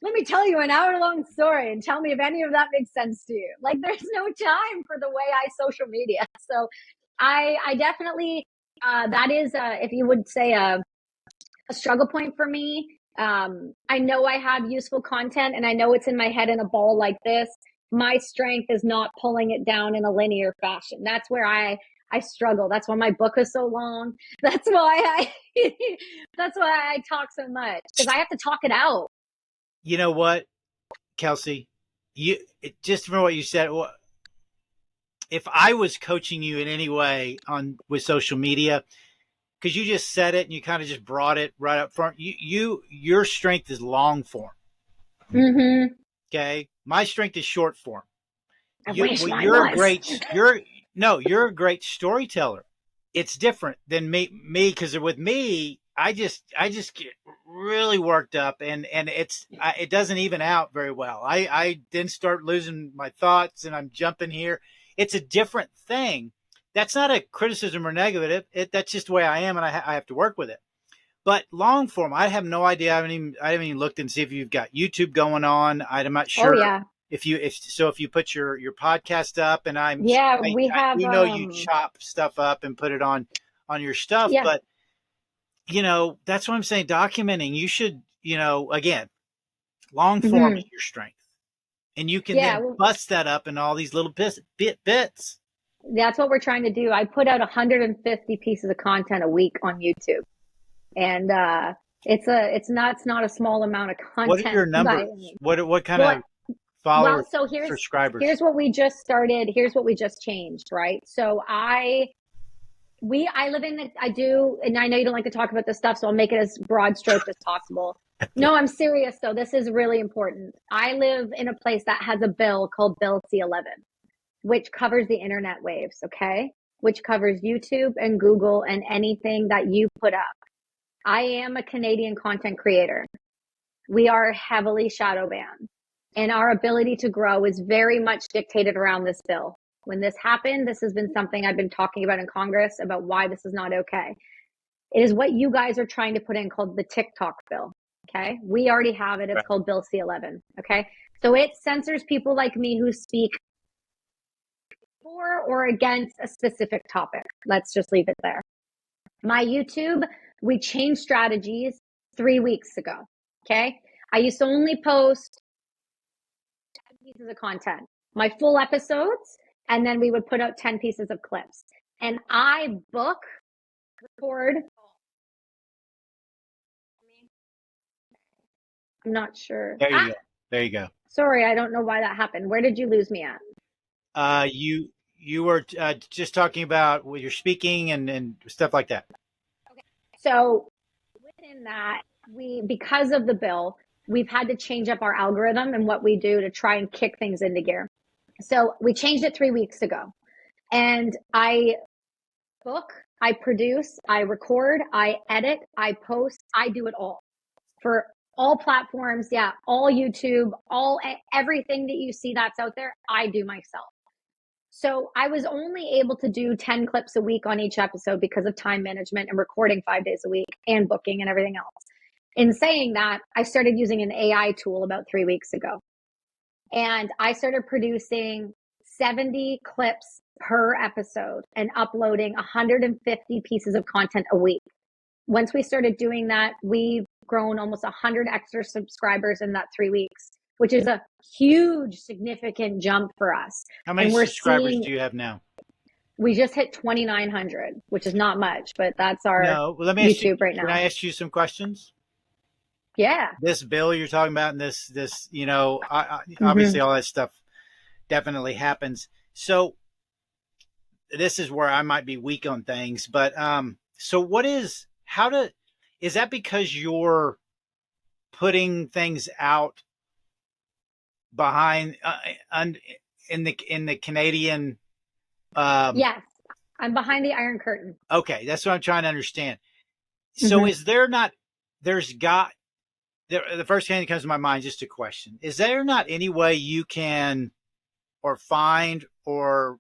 let me tell you an hour long story and tell me if any of that makes sense to you. Like there's no time for the way I social media. So I definitely, that is, if you would say a struggle point for me. I know I have useful content and I know it's in my head in a ball like this. My strength is not pulling it down in a linear fashion. That's where I struggle. That's why my book is so long. That's why that's why I talk so much because I have to talk it out. You know what, Kelsie? Just from what you said, if I was coaching you in any way on with social media, because you just said it and you kind of just brought it right up front. Your strength is long form. Mm-hmm. Okay. My strength is short form. I You, wish well, mine you're a was. great, you're, no, you're a great storyteller. It's different than because with me, I just get really worked up and it doesn't even out very well. I then start losing my thoughts and I'm jumping here. It's a different thing. That's not a criticism or negative. That's just the way I am, and I have to work with it. But long form, I have no idea. I haven't even looked and see if you've got YouTube going on. I'm not Oh sure yeah. if you put your podcast up, and Yeah, we I have do know you chop stuff up and put it on your stuff, yeah. but that's what I'm saying. Documenting, you should, again, long form Hmm. is your strength, and you can Yeah, then well, bust that up in all these little bits. that's what we're trying to do. I put out 150 pieces of content a week on YouTube. And it's not a small amount of What are content your by numbers? What kind well of well followers, so subscribers? here's what we just started. Here's what we just changed, right? So I live in the, I do, and I know you don't like to talk about this stuff, so I'll make it as broad stroked as possible. No, I'm serious though. This is really important. I live in a place that has a bill called Bill C-11, which covers the internet waves, okay? Which covers YouTube and Google and anything that you put up. I am a Canadian content creator. We are heavily shadow banned, and our ability to grow is very much dictated around this bill. When this happened, this has been something I've been talking about in Congress about why this is not okay. It is what you guys are trying to put in called the TikTok bill. Okay. We already have it. It's Right. called Bill C-11. Okay. So it censors people like me who speak for or against a specific topic. Let's just leave it there. My YouTube, we changed strategies 3 weeks ago. Okay. I used to only post 10 pieces of content, my full episodes, and then we would put out 10 pieces of clips. And I book, record. I'm not sure. There Ah, you go. There you go. sorry. I don't know why that happened. Where did you lose me at? You were just talking about what you're speaking and stuff like that. Okay. So within that, because of the bill, we've had to change up our algorithm and what we do to try and kick things into gear. So we changed it 3 weeks ago. And I book, I produce, I record, I edit, I post, I do it all for all platforms. Yeah, all YouTube, everything that you see that's out there, I do myself. So I was only able to do 10 clips a week on each episode because of time management and recording 5 days a week and booking and everything else. In saying that, I started using an AI tool about 3 weeks ago. And I started producing 70 clips per episode and uploading 150 pieces of content a week. Once we started doing that, we've grown almost 100 extra subscribers in that 3 weeks, which is a huge, significant jump for us. How many And we're subscribers seeing, do you have now? we just hit 2,900, which is not much, but that's our No. Well, let me ask you. YouTube right Can now. I ask you some questions? Yeah. This bill you're talking about, and this, obviously Mm-hmm. all that stuff definitely happens. So this is where I might be weak on things, but so what is how to is that because you're putting things out behind in the Canadian? Um, Yes. I'm behind the Iron Curtain. okay, that's what I'm trying to understand. So Mm-hmm. is there not? There's got the first thing that comes to my mind, just a question: is there not any way you can or find or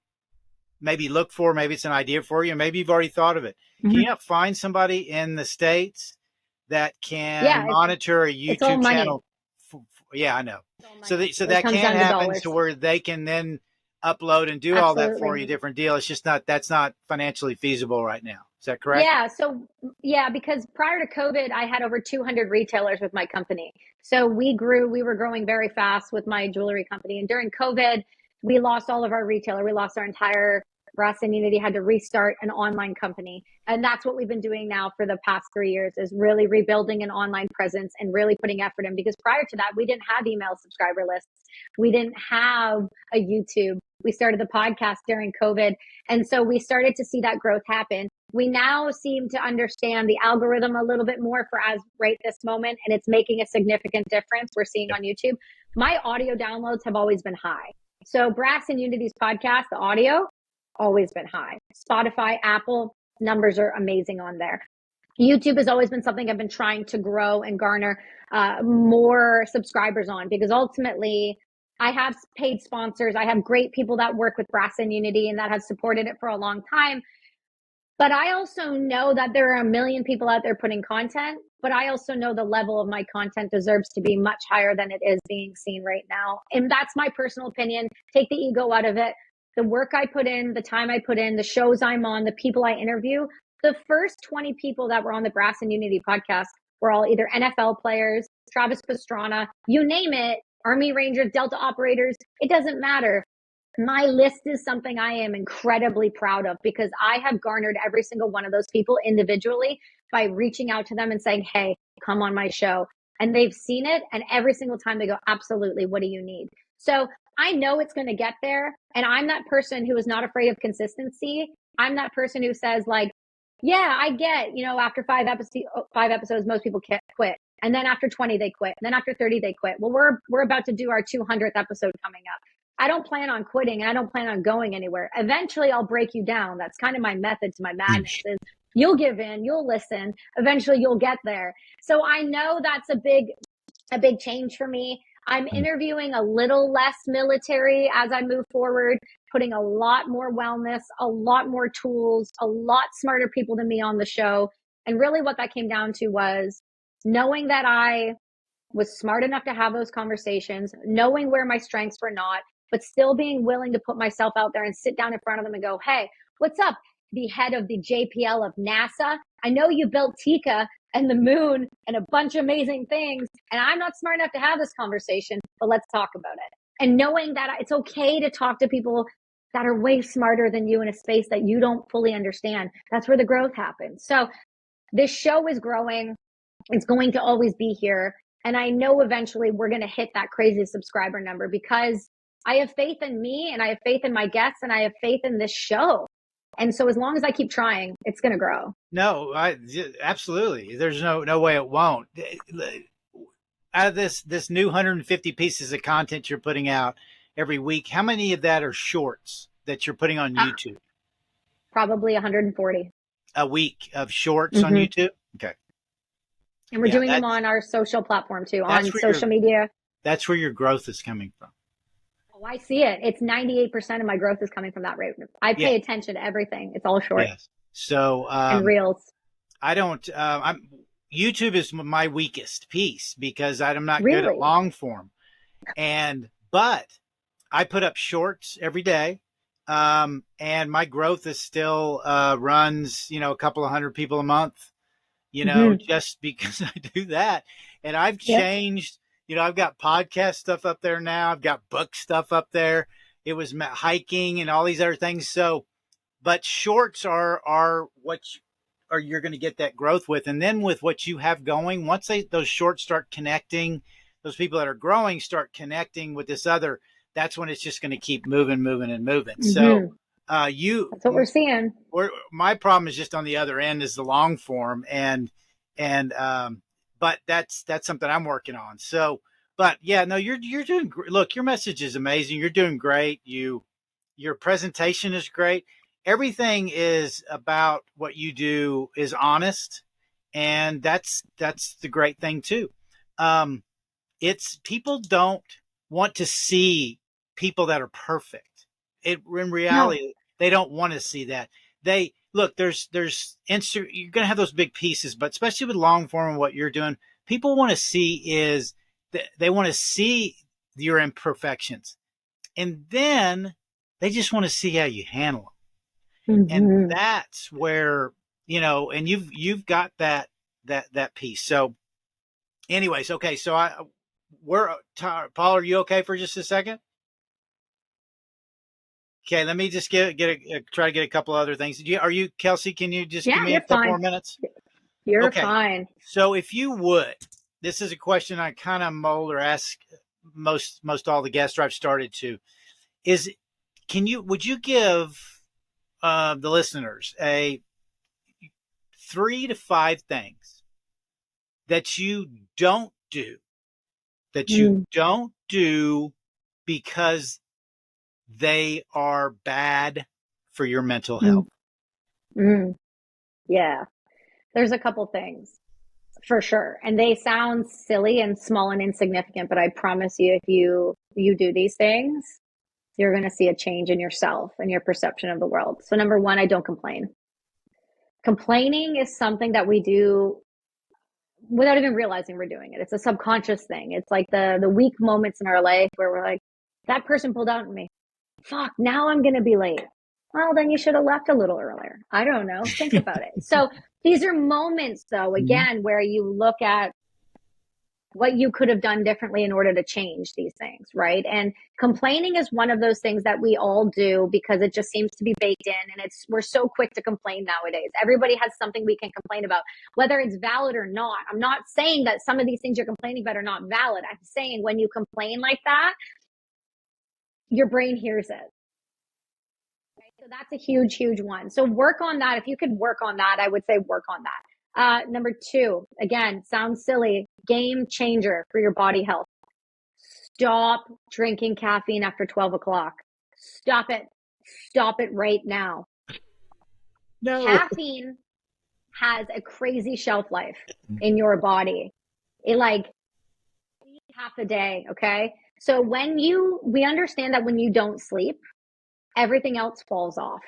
maybe look for? Maybe it's an idea for you. Maybe you've already thought of it. Can you Mm-hmm. not find somebody in the states that can Yeah. monitor a It's all YouTube money. channel? Yeah, I know. It's all So money. It that comes can down to happen dollars. to where they can then upload and do all that for Absolutely. you. Different deal. It's just not that's not financially feasible right now. Is that correct? Yeah. So, yeah, because prior to COVID, I had over 200 retailers with my company. So we were growing very fast with my jewelry company. And during COVID, we lost all of our retailer. We lost our entire brass immunity, had to restart an online company. And that's what we've been doing now for the past 3 years is really rebuilding an online presence and really putting effort in because prior to that, we didn't have email subscriber lists. We didn't have a YouTube. We started the podcast during COVID. And so we started to see that growth happen. we now seem to understand the algorithm a little bit more for as right this moment, and it's making a significant difference. We're seeing on YouTube. My audio downloads have always been high. So Brass and Unity's podcast, the audio, always been high. Spotify, Apple, numbers are amazing on there. YouTube has always been something I've been trying to grow and garner more subscribers on, because ultimately I have paid sponsors. I have great people that work with Brass and Unity and that have supported it for a long time. But I also know that there are a million people out there putting content, but I also know the level of my content deserves to be much higher than it is being seen right now. And that's my personal opinion. Take the ego out of it. The work I put in, the time I put in, the shows I'm on, the people I interview, the first 20 people that were on the Brass and Unity podcast were all either NFL players, Travis Pastrana, you name it, Army Rangers, Delta operators, it doesn't matter. My list is something I am incredibly proud of, because I have garnered every single one of those people individually by reaching out to them and saying, hey, come on my show. And they've seen it. And every single time they go, absolutely, what do you need? So I know it's going to get there. And I'm that person who is not afraid of consistency. I'm that person who says, like, yeah, I get, after five episodes, most people quit. And then after 20, they quit. And then after 30, they quit. Well, we're about to do our 200th episode coming up. I don't plan on quitting, and I don't plan on going anywhere. Eventually, I'll break you down. That's kind of my method to my madness is you'll give in, you'll listen. Eventually, you'll get there. So I know that's a big change for me. I'm interviewing a little less military as I move forward, putting a lot more wellness, a lot more tools, a lot smarter people than me on the show. And really what that came down to was knowing that I was smart enough to have those conversations, knowing where my strengths were not, but still being willing to put myself out there and sit down in front of them and go, hey, what's up? The head of the JPL of NASA. I know you built Tika and the moon and a bunch of amazing things. And I'm not smart enough to have this conversation, but let's talk about it. And knowing that it's okay to talk to people that are way smarter than you in a space that you don't fully understand. That's where the growth happens. So this show is growing. It's going to always be here. And I know eventually we're going to hit that crazy subscriber number, because I have faith in me and I have faith in my guests and I have faith in this show. And so as long as I keep trying, it's going to grow. No, absolutely. There's no way it won't. Out of this new 150 pieces of content you're putting out every week, how many of that are shorts that you're putting on YouTube? Probably 140. A week of shorts on YouTube? Okay. And we're doing them on our social platform too, on social media. That's where your growth is coming from. Oh, I see it. It's 98% of my growth is coming from that rate. I pay attention to everything. It's all short. Yes. So, and reels. I don't, YouTube is my weakest piece because I'm not good at long form. But I put up shorts every day. And my growth is still, runs, a couple of hundred people a month, just because I do that. And I've changed, I've got podcast stuff up there now. I've got book stuff up there. It was hiking and all these other things. So, but shorts are what you're going to get that growth with. And then with what you have going, once those shorts start connecting, those people that are growing start connecting with this other, that's when it's just going to keep moving. So, that's what we're seeing. My problem is just on the other end is the long form but that's something I'm working on. So, but yeah, no, you're doing, look, your message is amazing. You're doing great. Your presentation is great. Everything is about what you do is honest. And that's the great thing too. It's people don't want to see people that are perfect. In reality, they don't want to see that. There's you're going to have those big pieces, but especially with long form and what you're doing, people want to see is they want to see your imperfections. And then they just want to see how you handle them. And that's where, and you've got that piece. So anyways, okay. So Paul, are you okay for just a second? Okay, let me just try to get a couple other things. Are you, Kelsie? Can you just give me a couple more minutes? You're fine. So if you would, this is a question I kind of mold or ask most all the guests I've started to, would you give the listeners 3 to 5 things that you don't do, Mm, because they are bad for your mental mm, health. mm. Yeah. There's a couple things for sure. And they sound silly and small and insignificant, but I promise you, if you do these things, you're going to see a change in yourself and your perception of the world. So number one, I don't complain. Complaining is something that we do without even realizing we're doing it. It's a subconscious thing. It's like the weak moments in our life where we're like, that person pulled out on me. Fuck, now I'm going to be late. Well, then you should have left a little earlier. I don't know. Think about it. So these are moments, though, Mhm. again, where you look at what you could have done differently in order to change these things, right? And complaining is one of those things that we all do because it just seems to be baked in, and we're so quick to complain nowadays. Everybody has something we can complain about, whether it's valid or not. I'm not saying that some of these things you're complaining about are not valid. I'm saying when you complain like that, your brain hears it. So that's a huge, huge one. So work on that. If you could work on that, I would say work on that. Number two, again, sounds silly, game changer for your body health. Stop drinking caffeine after 12 o'clock. Stop it. Stop it right now. No. Caffeine has a crazy shelf life in your body. It like half a day. Okay. So we understand that when you don't sleep, everything else falls off.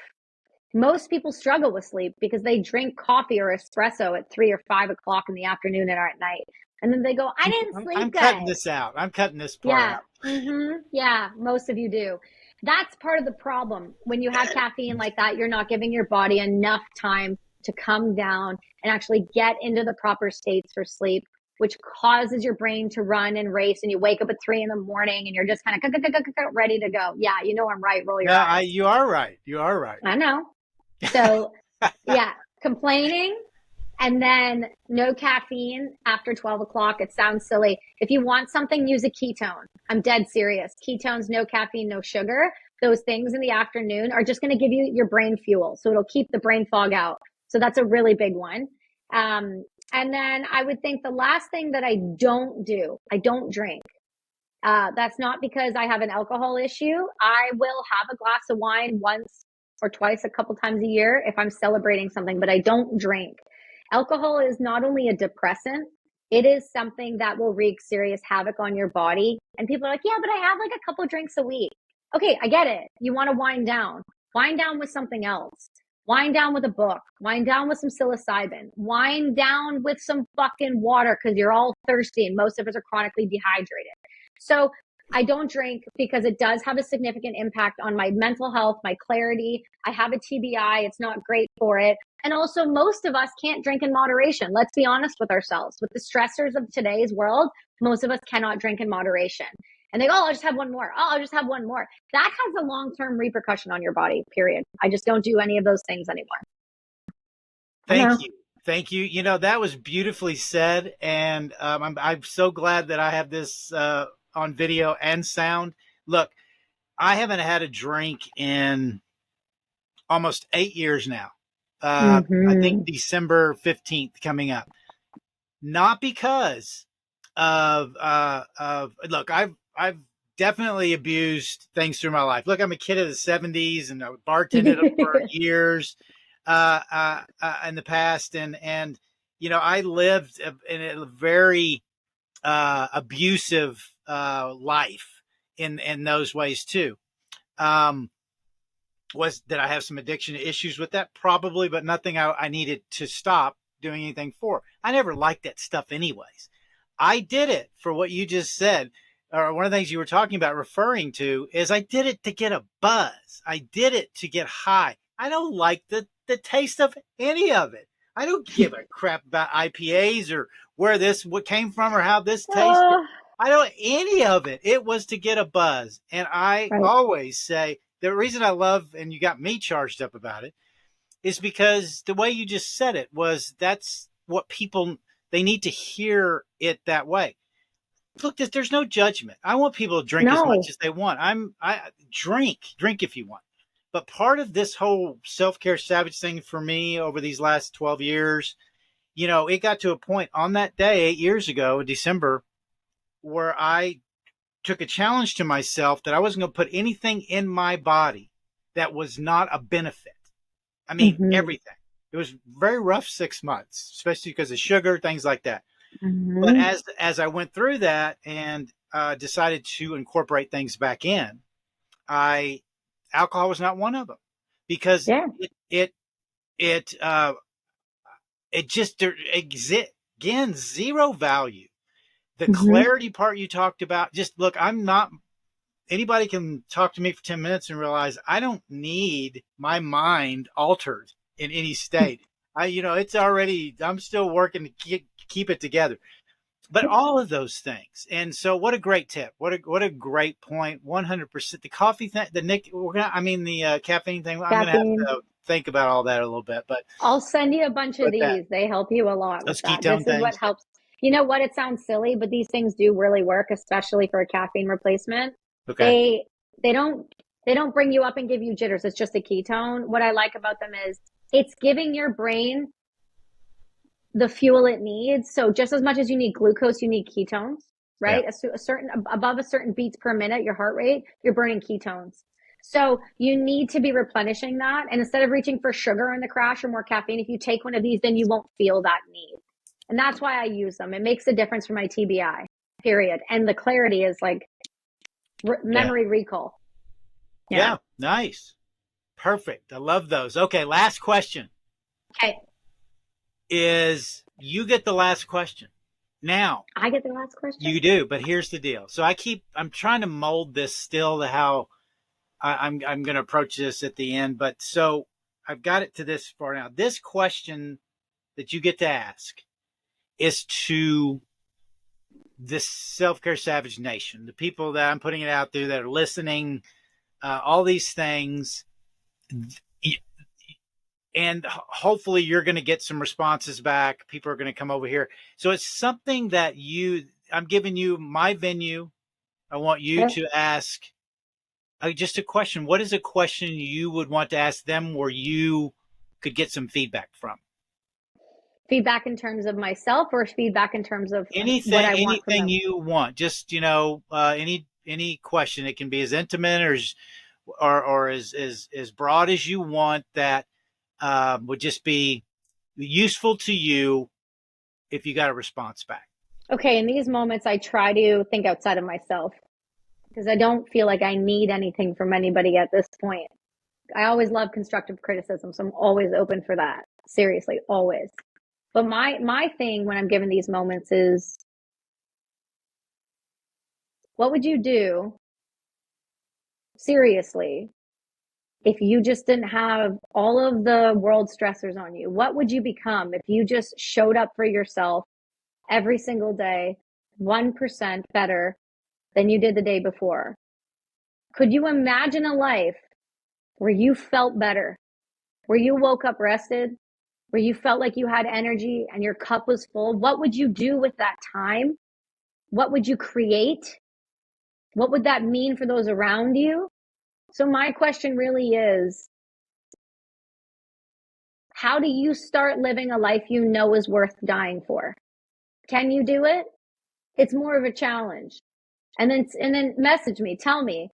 Most people struggle with sleep because they drink coffee or espresso at 3 or 5 o'clock in the afternoon and at night. And then they go, I didn't I'm sleep cutting good. this out. I'm cutting this part Yeah. out. Yeah. Most of you do. That's part of the problem. When you have caffeine like that, you're not giving your body enough time to come down and actually get into the proper states for sleep, which causes your brain to run and race. And you wake up at 3 in the morning and you're just kind of ready to go. Yeah. You know, I'm right. Roll No, your eyes. you are right. You are right. I know. So yeah, complaining and then no caffeine after 12 o'clock. It sounds silly. If you want something, use a ketone. I'm dead serious. Ketones, no caffeine, no sugar. Those things in the afternoon are just going to give you your brain fuel. So it'll keep the brain fog out. So that's a really big one. And then I would think the last thing that I don't do, I don't drink. That's not because I have an alcohol issue. I will have a glass of wine once or twice, a couple times a year if I'm celebrating something, but I don't drink. Alcohol is not only a depressant, it is something that will wreak serious havoc on your body. And people are like, yeah, but I have like a couple drinks a week. Okay, I get it. You want to wind down. Wind down with something else. Wind down with a book. Wind down with some psilocybin. Wind down with some fucking water because you're all thirsty and most of us are chronically dehydrated. So I don't drink because it does have a significant impact on my mental health, my clarity. I have a TBI. It's not great for it. And also, most of us can't drink in moderation. Let's be honest with ourselves. With the stressors of today's world, most of us cannot drink in moderation. And they go, oh, I'll just have one more. Oh, I'll just have one more. That has a long-term repercussion on your body, period. I just don't do any of those things anymore. I Thank know. you. Thank you. You know, that was beautifully said. And I'm so glad that I have this on video and sound. Look, I haven't had a drink in almost 8 years now. I think Mm-hmm. December 15th coming up. Not because of look, I've definitely abused things through my life. Look, I'm a kid of the '70s and I bartended for years in the past, and you know I lived in a very abusive life in those ways too. Um, was Did I have some addiction issues with that? Probably, but nothing I needed to stop doing anything for. I never liked that stuff anyways. I did it for what you just said, or one of the things you were talking about referring to is I did it to get a buzz. I did it to get high. I don't like the taste of any of it. I don't give a crap about IPAs or where this what came from or how this tasted. Oh, I don't any of it. It was to get a buzz. And I right. always say the reason I love and you got me charged up about it is because the way you just said it was that's what people they need to hear it that way. Look, there's no judgment. I want people to drink as much No. as they want. I drink if you want, But part of this whole self-care savage thing for me over these last 12 years, it got to a point on that day 8 years ago in December where I took a challenge to myself that I wasn't going to put anything in my body that was not a benefit. I mean, Mm-hmm. everything. It was very rough 6 months, especially because of sugar, things like that. But Mm-hmm. as I went through that and decided to incorporate things back in, I alcohol was not one of them because Yeah. it it just again zero value. The Mm-hmm. clarity part you talked about, just look, I'm not anybody can talk to me for 10 minutes and realize I don't need my mind altered in any state. It's already, I'm still working to keep it together. But all of those things. And so what a great tip. What a great point. 100%. The coffee thing, the caffeine thing, I'm going to have Caffeine. to think about all that a little bit, I'll send you a bunch of but that, these. They help you a lot with those that. ketone This is what things. helps. You know what? It sounds silly, but these things do really work, especially for a caffeine replacement. Okay. They they don't they don't bring you up and give you jitters. It's just a ketone. What I like about them is it's giving your brain the fuel it needs. So just as much as you need glucose, you need ketones, Yeah. right? A certain above a certain beats per minute, your heart rate, you're burning ketones. So you need to be replenishing that. And instead of reaching for sugar in the crash or more caffeine, if you take one of these, then you won't feel that need. And that's why I use them. It makes a difference for my TBI, period. And the clarity is like Yeah. memory recall. Yeah. Yeah. Nice. Perfect. I love those. Okay. Last question Okay. is you get the last question. Now, I get the last you question. do, but here's the deal. So I'm trying to mold this still to how I'm going to approach this at the end. But so I've got it to this far now. This question that you get to ask is to this self care savage nation, the people that I'm putting it out there that are listening, all these things. And hopefully you're going to get some responses back. People are going to come over here. So it's something that I'm giving you my venue. I want you Okay. to ask just a question. What is a question you would want to ask them where you could get some feedback from? Feedback in terms of myself or feedback in terms of what Anything, I want from anything them? you want. Just any question. It can be as intimate or as broad as you want. That would just be useful to you if you got a response back. Okay, in these moments, I try to think outside of myself because I don't feel like I need anything from anybody at this point. I always love constructive criticism, so I'm always open for that. Seriously, always. But my thing when I'm given these moments is what would you do seriously if you just didn't have all of the world stressors on you? What would you become if you just showed up for yourself every single day 1% better than you did the day before? Could you imagine a life where you felt better, where you woke up rested, where you felt like you had energy and your cup was full? What would you do with that time? What would you create? What would that mean for those around you? So, my question really is how do you start living a life you know is worth dying for? Can you do it? It's more of a challenge. And then message me, tell me,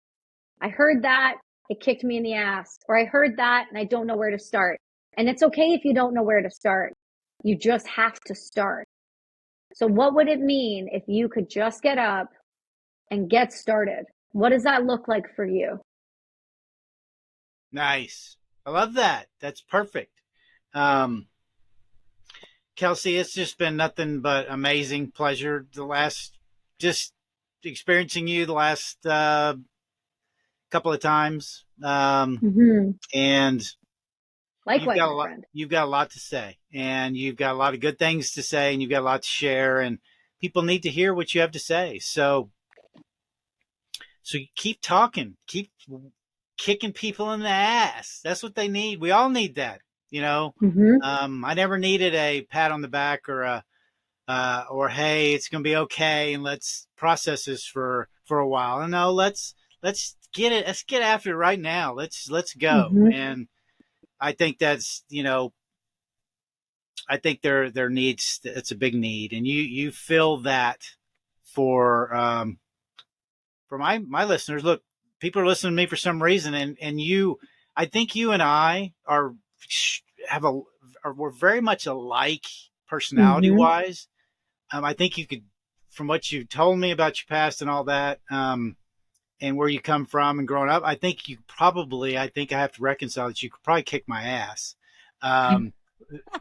I heard that, it kicked me in the ass, or I heard that and I don't know where to start. And it's okay if you don't know where to start. You just have to start. So what would it mean if you could just get up and get started? What does that look like for you? Nice. I love that. That's perfect. Um, Kelsie, it's just been nothing but amazing pleasure just experiencing you the last couple of times. Mm-hmm. And Likewise, my friend. you've got a lot to say, and you've got a lot of good things to say, and you've got a lot to share, and people need to hear what you have to say. So you keep talking, keep kicking people in the ass. That's what they need. We all need that, you know. Mm-hmm. I never needed a pat on the back or hey, it's going to be okay, and let's process this for a while. And no, let's get it. Let's get after it right now. Let's go. Mm-hmm. And I think that's, I think their needs. It's a big need, and you fill that for for my listeners. Look, people are listening to me for some reason, and I think you and I are have a are we're very much alike personality Mm-hmm. wise. I think you could, from what you told me about your past and all that, and where you come from and growing up, I think I think I have to reconcile that you could probably kick my ass, um,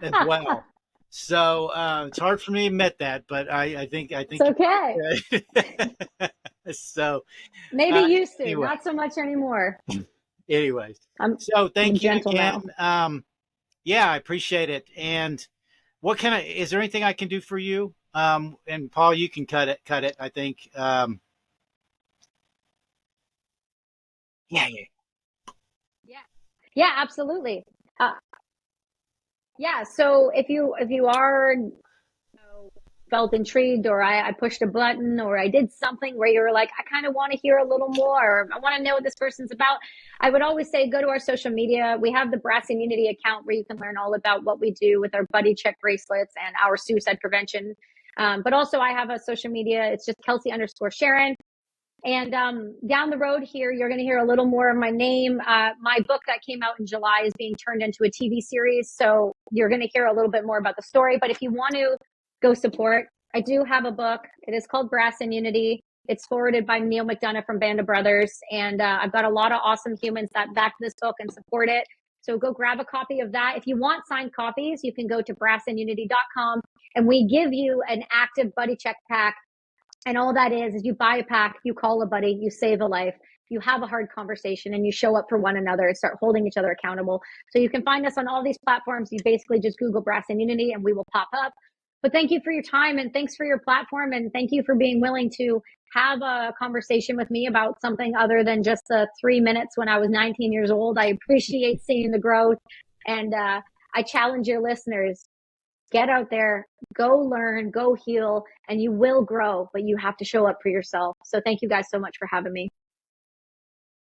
as well. So it's hard for me to admit that, but I It's think okay. you. So Maybe uh, used to, anyway, not so much anymore. anyways, I'm so I'm a thank you gentle again. now. Yeah, I appreciate it. And what can I? Is there anything I can do for you? And Paul, you can cut it. Cut it. I think. Yeah, yeah. Yeah. Yeah, absolutely. Uh, yeah. So if you are felt intrigued, or I pushed a button, or I did something where you were like, I kind of want to hear a little more, or I want to know what this person's about, I would always say go to our social media. We have the Brass and Unity account where you can learn all about what we do with our buddy check bracelets and our suicide prevention. But also I have a social media. It's just Kelsie_Sheren. And down the road here, you're going to hear a little more of my name. My book that came out in July is being turned into a TV series. So you're going to hear a little bit more about the story. But if you want to go support, I do have a book. It is called Brass and Unity. It's forwarded by Neil McDonough from Band of Brothers. And I've got a lot of awesome humans that back this book and support it. So go grab a copy of that. If you want signed copies, you can go to brassandunity.com, and we give you an active buddy check pack. And all that is you buy a pack, you call a buddy, you save a life, you have a hard conversation, and you show up for one another and start holding each other accountable. So you can find us on all these platforms. You basically just Google Brass and Unity and we will pop up. But thank you for your time, and thanks for your platform, and thank you for being willing to have a conversation with me about something other than just the 3 minutes when I was 19 years old. I appreciate seeing the growth, and I challenge your listeners, get out there, go learn, go heal, and you will grow, but you have to show up for yourself. So thank you guys so much for having me.